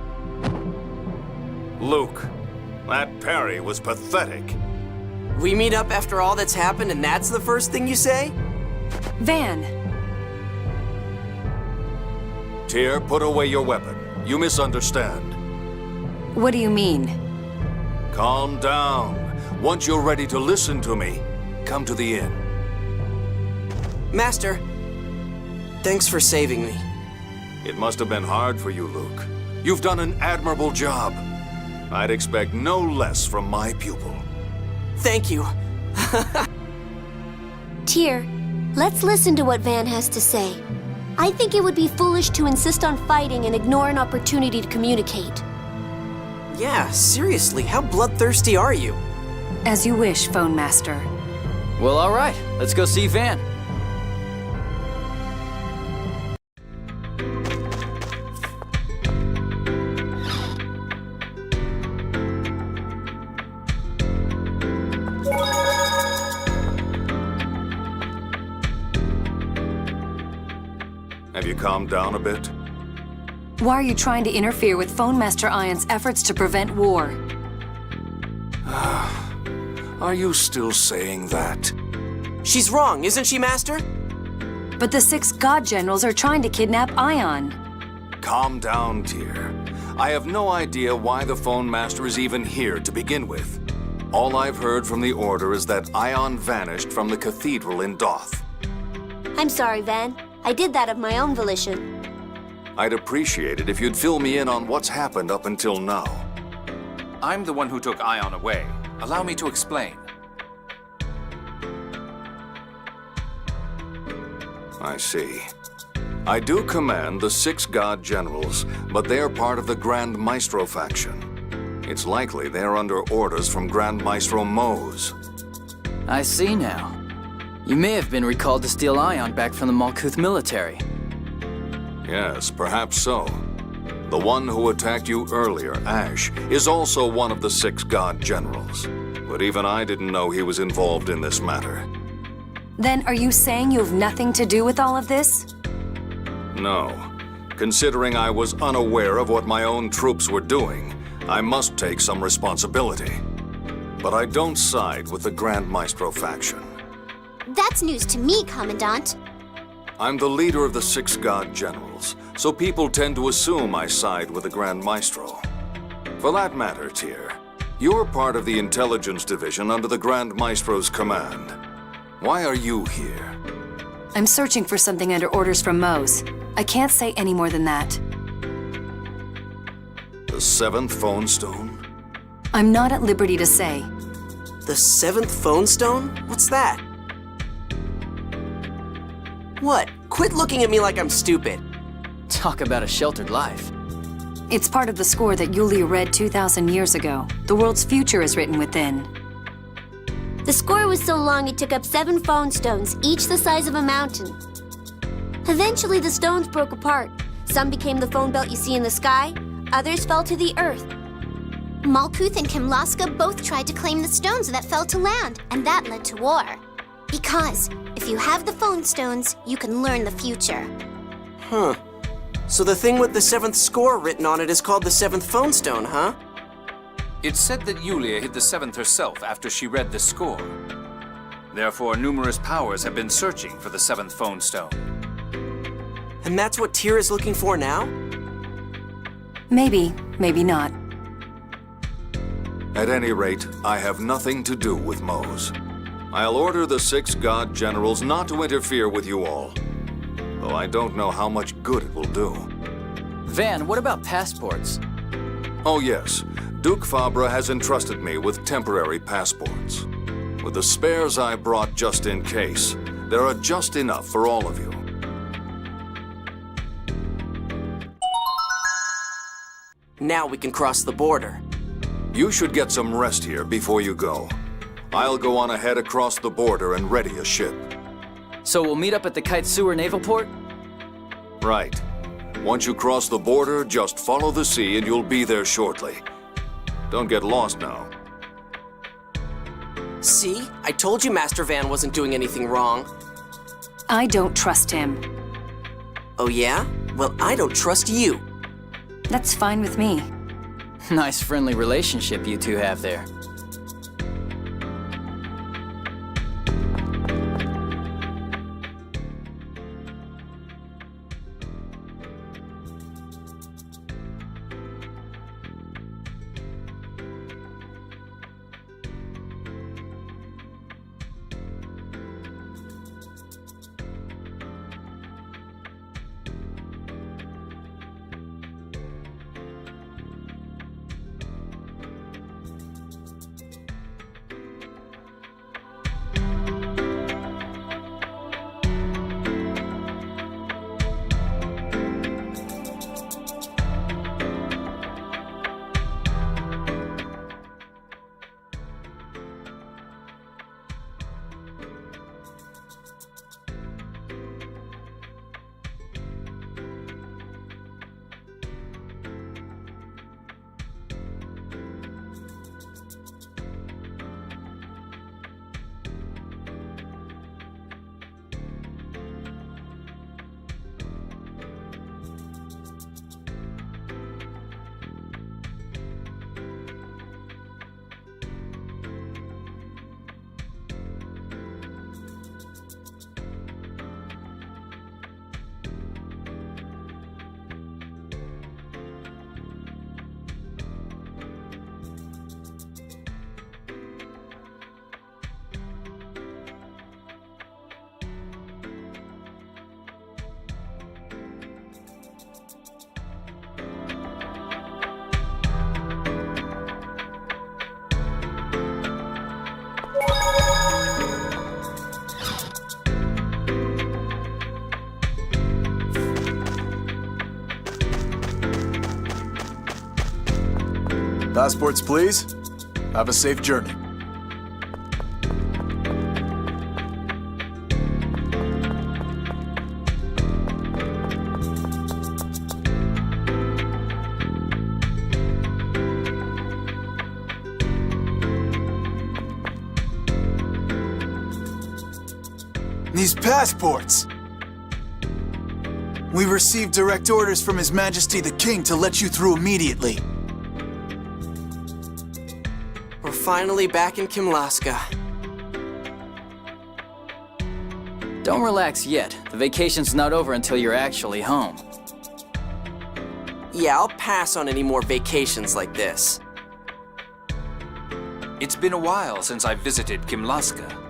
Luke, that parry was pathetic. We meet up after all that's happened and that's the first thing you say? Van! Tyr, put away your weapon. You misunderstand. What do you mean? Calm down. Once you're ready to listen to me, come to the inn. Master, thanks for saving me. It must have been hard for you, Luke. You've done an admirable job. I'd expect no less from my pupil. Thank you. Tyr, let's listen to what Van has to say. I think it would be foolish to insist on fighting and ignore an opportunity to communicate. Yeah, seriously, how bloodthirsty are you? As you wish, Phone Master. Well, all right. Let's go see Van. Have you calmed down a bit? Why are you trying to interfere with Phone Master Ion's efforts to prevent war? Are you still saying that? She's wrong, isn't she, Master? But the 6 God Generals are trying to kidnap Ion. Calm down, Tyr. I have no idea why the Phone Master is even here to begin with. All I've heard from the Order is that Ion vanished from the cathedral in Doth. I'm sorry, Van. I did that of my own volition. I'd appreciate it if you'd fill me in on what's happened up until now. I'm the one who took Ion away. Allow me to explain. I see. I do command the 6 God Generals, but they're part of the Grand Maestro faction. It's likely they're under orders from Grand Maestro Mose. I see now. You may have been recalled to steal Ion back from the Malkuth military. Yes, perhaps so. The one who attacked you earlier, Ash, is also one of the 6 God Generals. but even I didn't know he was involved in this matter. Then are you saying you have nothing to do with all of this? No. Considering I was unaware of what my own troops were doing, I must take some responsibility. But I don't side with the Grand Maestro faction. That's news to me, Commandant. I'm the leader of the 6 God Generals, so people tend to assume I side with the Grand Maestro. For that matter, Tyr, you're part of the Intelligence Division under the Grand Maestro's command. Why are you here? I'm searching for something under orders from Mose. I can't say any more than that. The 7th Phone Stone? I'm not at liberty to say. The 7th phone stone? What's that? What? Quit looking at me like I'm stupid. Talk about a sheltered life. It's part of the score that Yulia read 2,000 years ago. The world's future is written within. The score was so long it took up 7 phone stones, each the size of a mountain. Eventually, the stones broke apart. Some became the phone belt you see in the sky, others fell to the earth. Malkuth and Kimlaska both tried to claim the stones that fell to land, and that led to war. Because if you have the phone stones, you can learn the future. Huh. So the thing with the 7th score written on it is called the 7th phone stone, huh? It's said that Yulia hid the 7th herself after she read the score. Therefore, numerous powers have been searching for the 7th phone stone. And that's what Tyr is looking for now? Maybe, maybe not. At any rate, I have nothing to do with Mose. I'll order the 6 God Generals not to interfere with you all. Though I don't know how much good it will do. Van, what about passports? Oh yes, Duke Fabra has entrusted me with temporary passports. With the spares I brought just in case, there are just enough for all of you. Now we can cross the border. You should get some rest here before you go. I'll go on ahead across the border and ready a ship. So we'll meet up at the Kaitsura Naval Port? Right. Once you cross the border, just follow the sea and you'll be there shortly. Don't get lost now. See? I told you Master Van wasn't doing anything wrong. I don't trust him. Oh yeah? Well, I don't trust you. That's fine with me. Nice friendly relationship you two have there. Passports, please. Have a safe journey. These passports! We received direct orders from His Majesty the King to let you through immediately. We're finally back in Kimlaska. Don't relax yet. The vacation's not over until you're actually home. Yeah, I'll pass on any more vacations like this. It's been a while since I visited Kimlaska.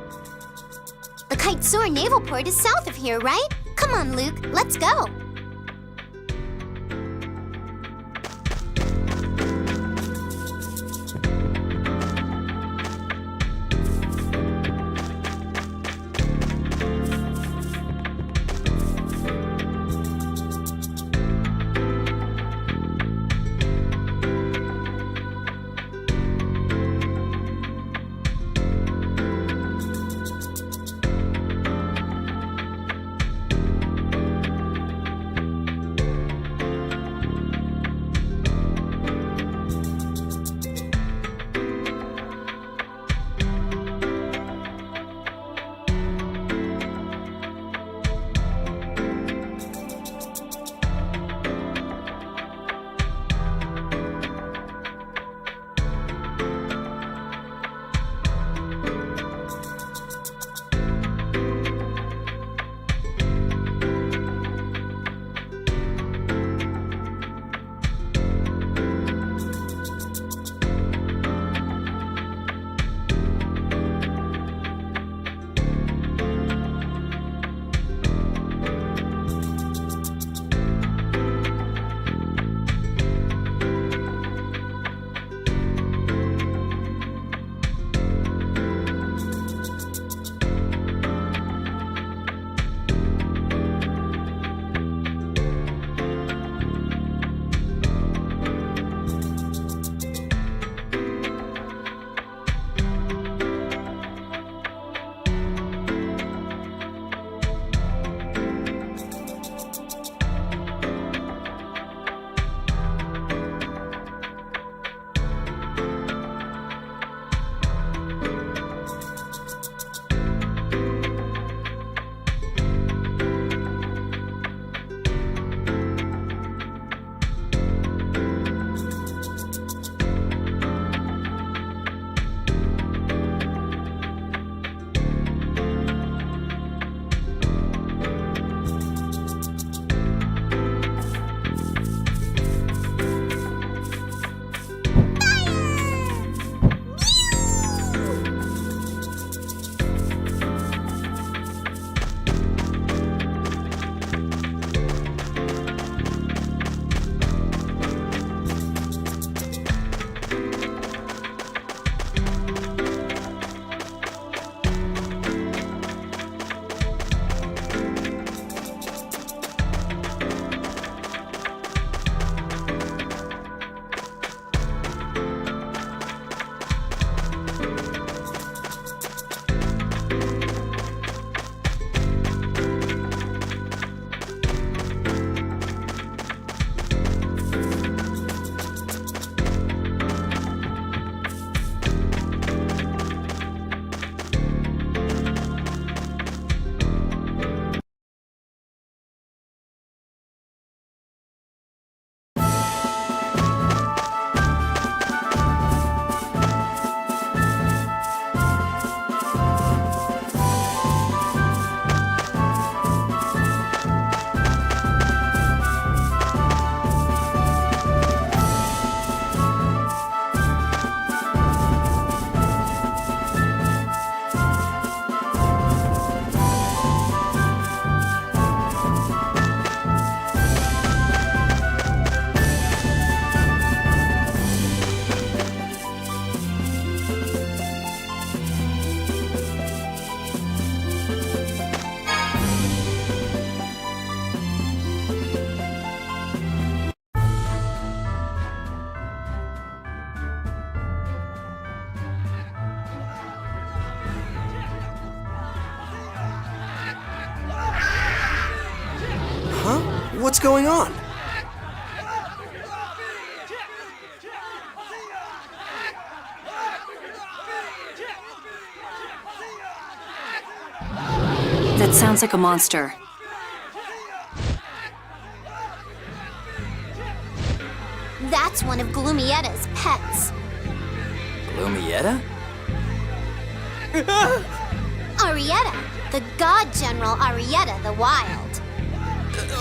The Kaitsur Naval Port is south of here, right? Come on, Luke, let's go. What's going on? The That sounds like a monster. That's one of Gloomieta's pets. Lumietta? Arietta, the God General Arietta the Wild.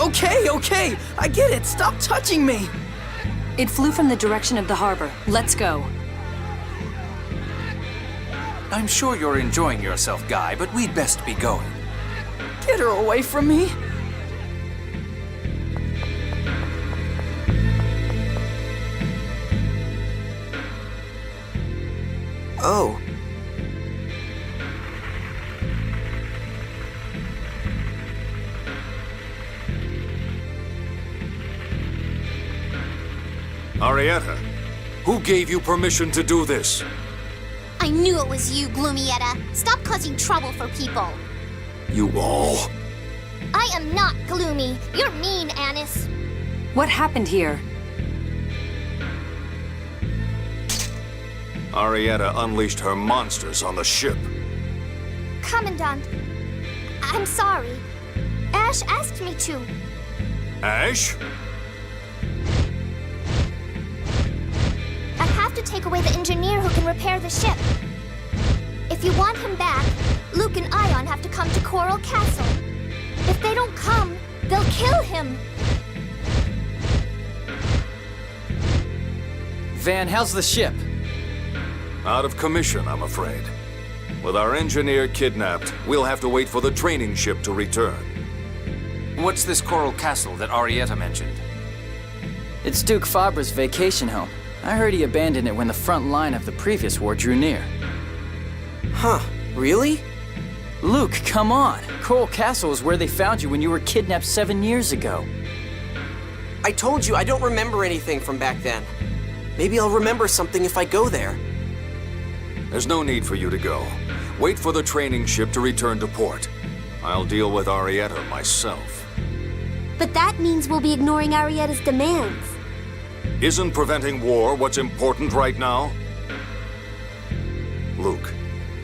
Okay, I get it. Stop touching me. It flew from the direction of the harbor. Let's go. I'm sure you're enjoying yourself, Guy, but we'd best be going. Get her away from me. Oh. Arietta, who gave you permission to do this? I knew it was you, Gloomietta. Stop causing trouble for people. You all? I am not gloomy. You're mean, Anis. What happened here? Arietta unleashed her monsters on the ship. Commandant, I'm sorry. Ash asked me to. Ash? I have to take away the engineer who can repair the ship. If you want him back, Luke and Ion have to come to Coral Castle. If they don't come, they'll kill him. Van, how's the ship? Out of commission, I'm afraid. With our engineer kidnapped, we'll have to wait for the training ship to return. What's this Coral Castle that Arietta mentioned? It's Duke Fabra's vacation home. I heard he abandoned it when the front line of the previous war drew near. Huh, really? Luke, come on! Coral Castle is where they found you when you were kidnapped 7 years ago. I told you I don't remember anything from back then. Maybe I'll remember something if I go there. There's no need for you to go. Wait for the training ship to return to port. I'll deal with Arietta myself. But that means we'll be ignoring Arietta's demands. Isn't preventing war what's important right now? Luke,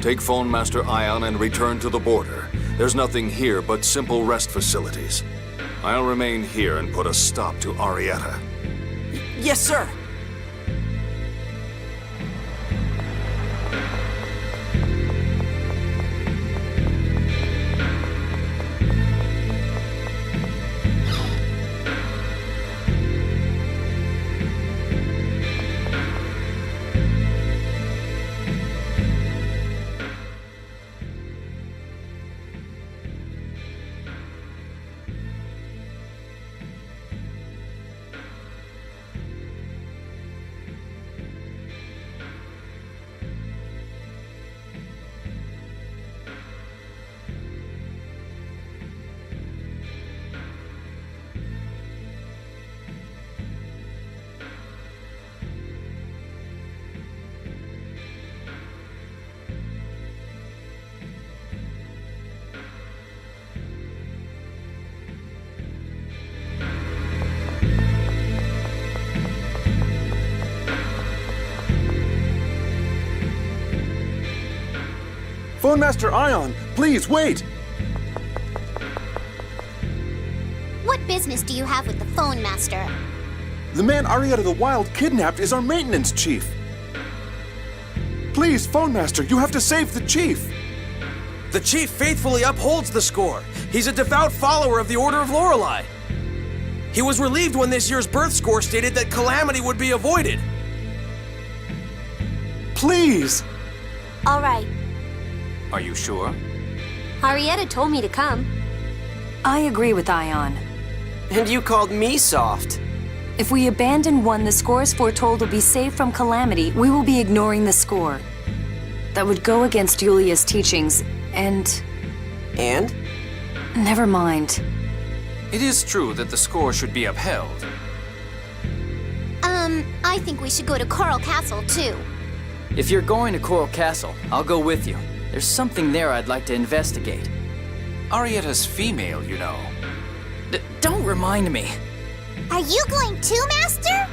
take Phone Master Ion and return to the border. There's nothing here but simple rest facilities. I'll remain here and put a stop to Arietta. Yes, sir. Phone Master Ion, please wait! What business do you have with the Phone Master? The man Arietta the Wild kidnapped is our maintenance chief. Please, Phone Master, you have to save the chief. The chief faithfully upholds the score. He's a devout follower of the Order of Lorelei. He was relieved when this year's birth score stated that calamity would be avoided. Please! All right. Are you sure? Arietta told me to come. I agree with Ion. And you called me soft. If we abandon one the scores foretold will be saved from calamity, we will be ignoring the score. That would go against Julia's teachings, and... And? Never mind. It is true that the score should be upheld. I think we should go to Coral Castle, too. If you're going to Coral Castle, I'll go with you. There's something there I'd like to investigate. Arietta's female, you know. Don't remind me. Are you going too, Master?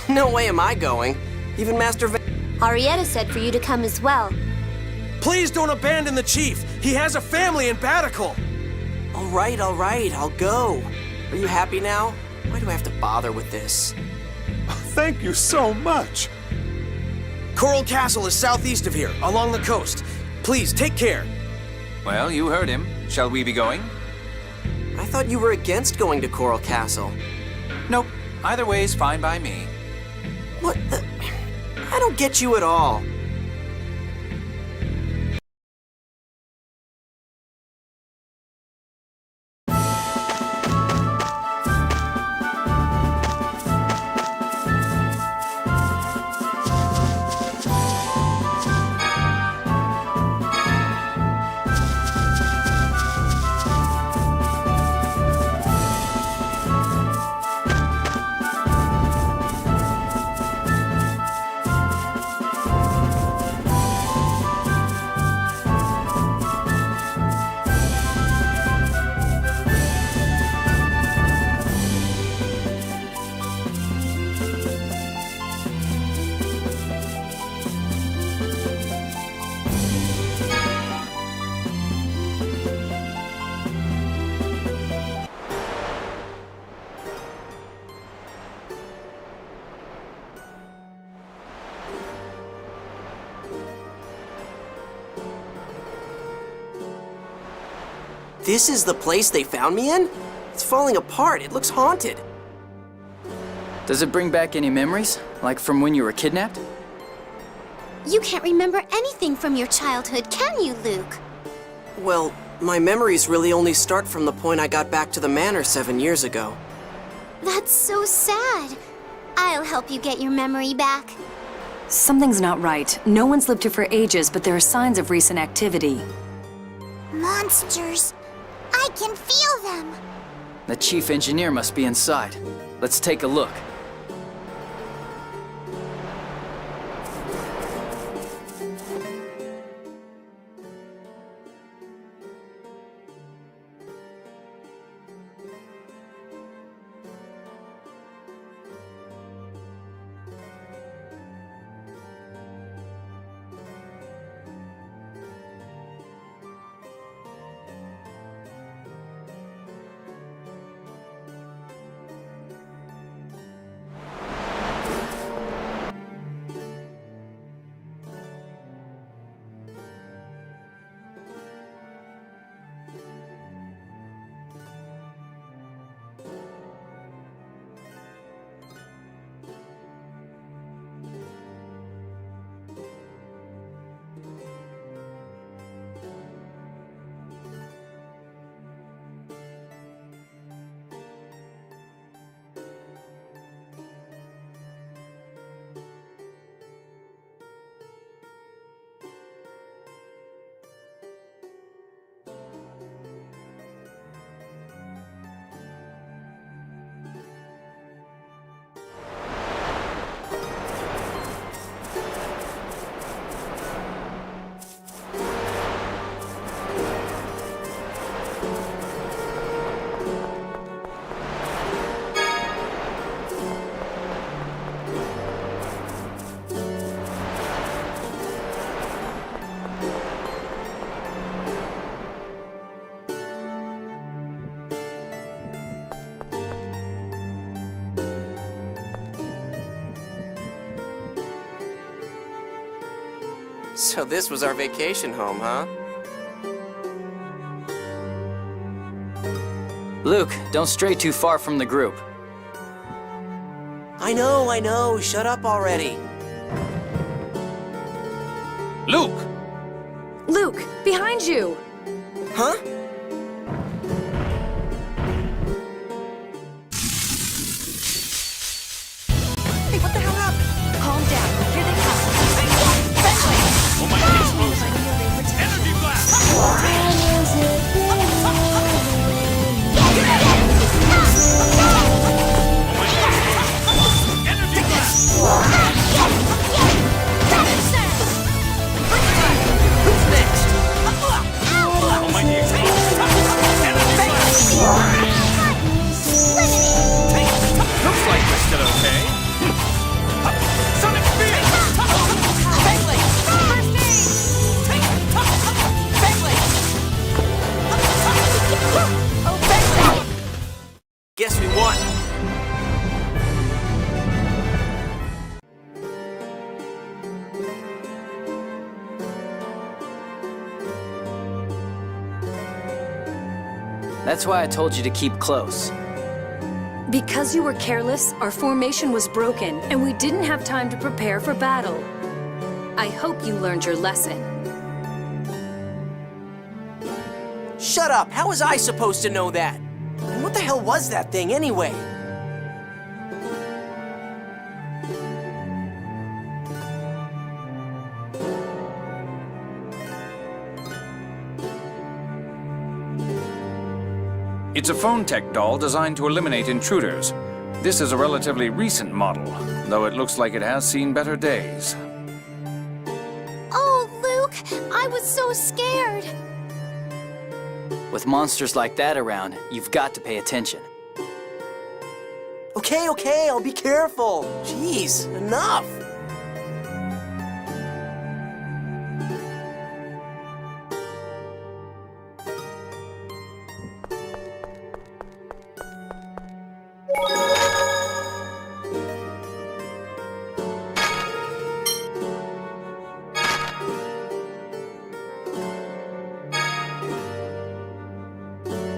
No way am I going. Even Master Arietta said for you to come as well. Please don't abandon the chief. He has a family in Batical. All right, I'll go. Are you happy now? Why do I have to bother with this? Thank you so much. Coral Castle is southeast of here, along the coast. Please, take care. Well, you heard him. Shall we be going? I thought you were against going to Coral Castle. Nope. Either way is fine by me. What the... I don't get you at all. This is the place they found me in? It's falling apart. It looks haunted. Does it bring back any memories? Like from when you were kidnapped? You can't remember anything from your childhood, can you, Luke? Well, my memories really only start from the point I got back to the manor 7 years ago. That's so sad. I'll help you get your memory back. Something's not right. No one's lived here for ages, but there are signs of recent activity. Monsters. I can feel them. The chief engineer must be inside. Let's take a look. So this was our vacation home, huh? Luke, don't stray too far from the group. I know. Shut up already. Luke! Luke, behind you! Huh? Hey, what the hell happened? Calm down. Here they come. Almighty explosion! Energy blast! Energy blast! Who's next? Almighty explosion! That's why I told you to keep close. Because you were careless, our formation was broken, and we didn't have time to prepare for battle. I hope you learned your lesson. Shut up! How was I supposed to know that? And what the hell was that thing anyway? It's a phone tech doll designed to eliminate intruders. This is a relatively recent model, though it looks like it has seen better days. Oh, Luke, I was so scared. With monsters like that around, you've got to pay attention. Okay, I'll be careful. Jeez, enough.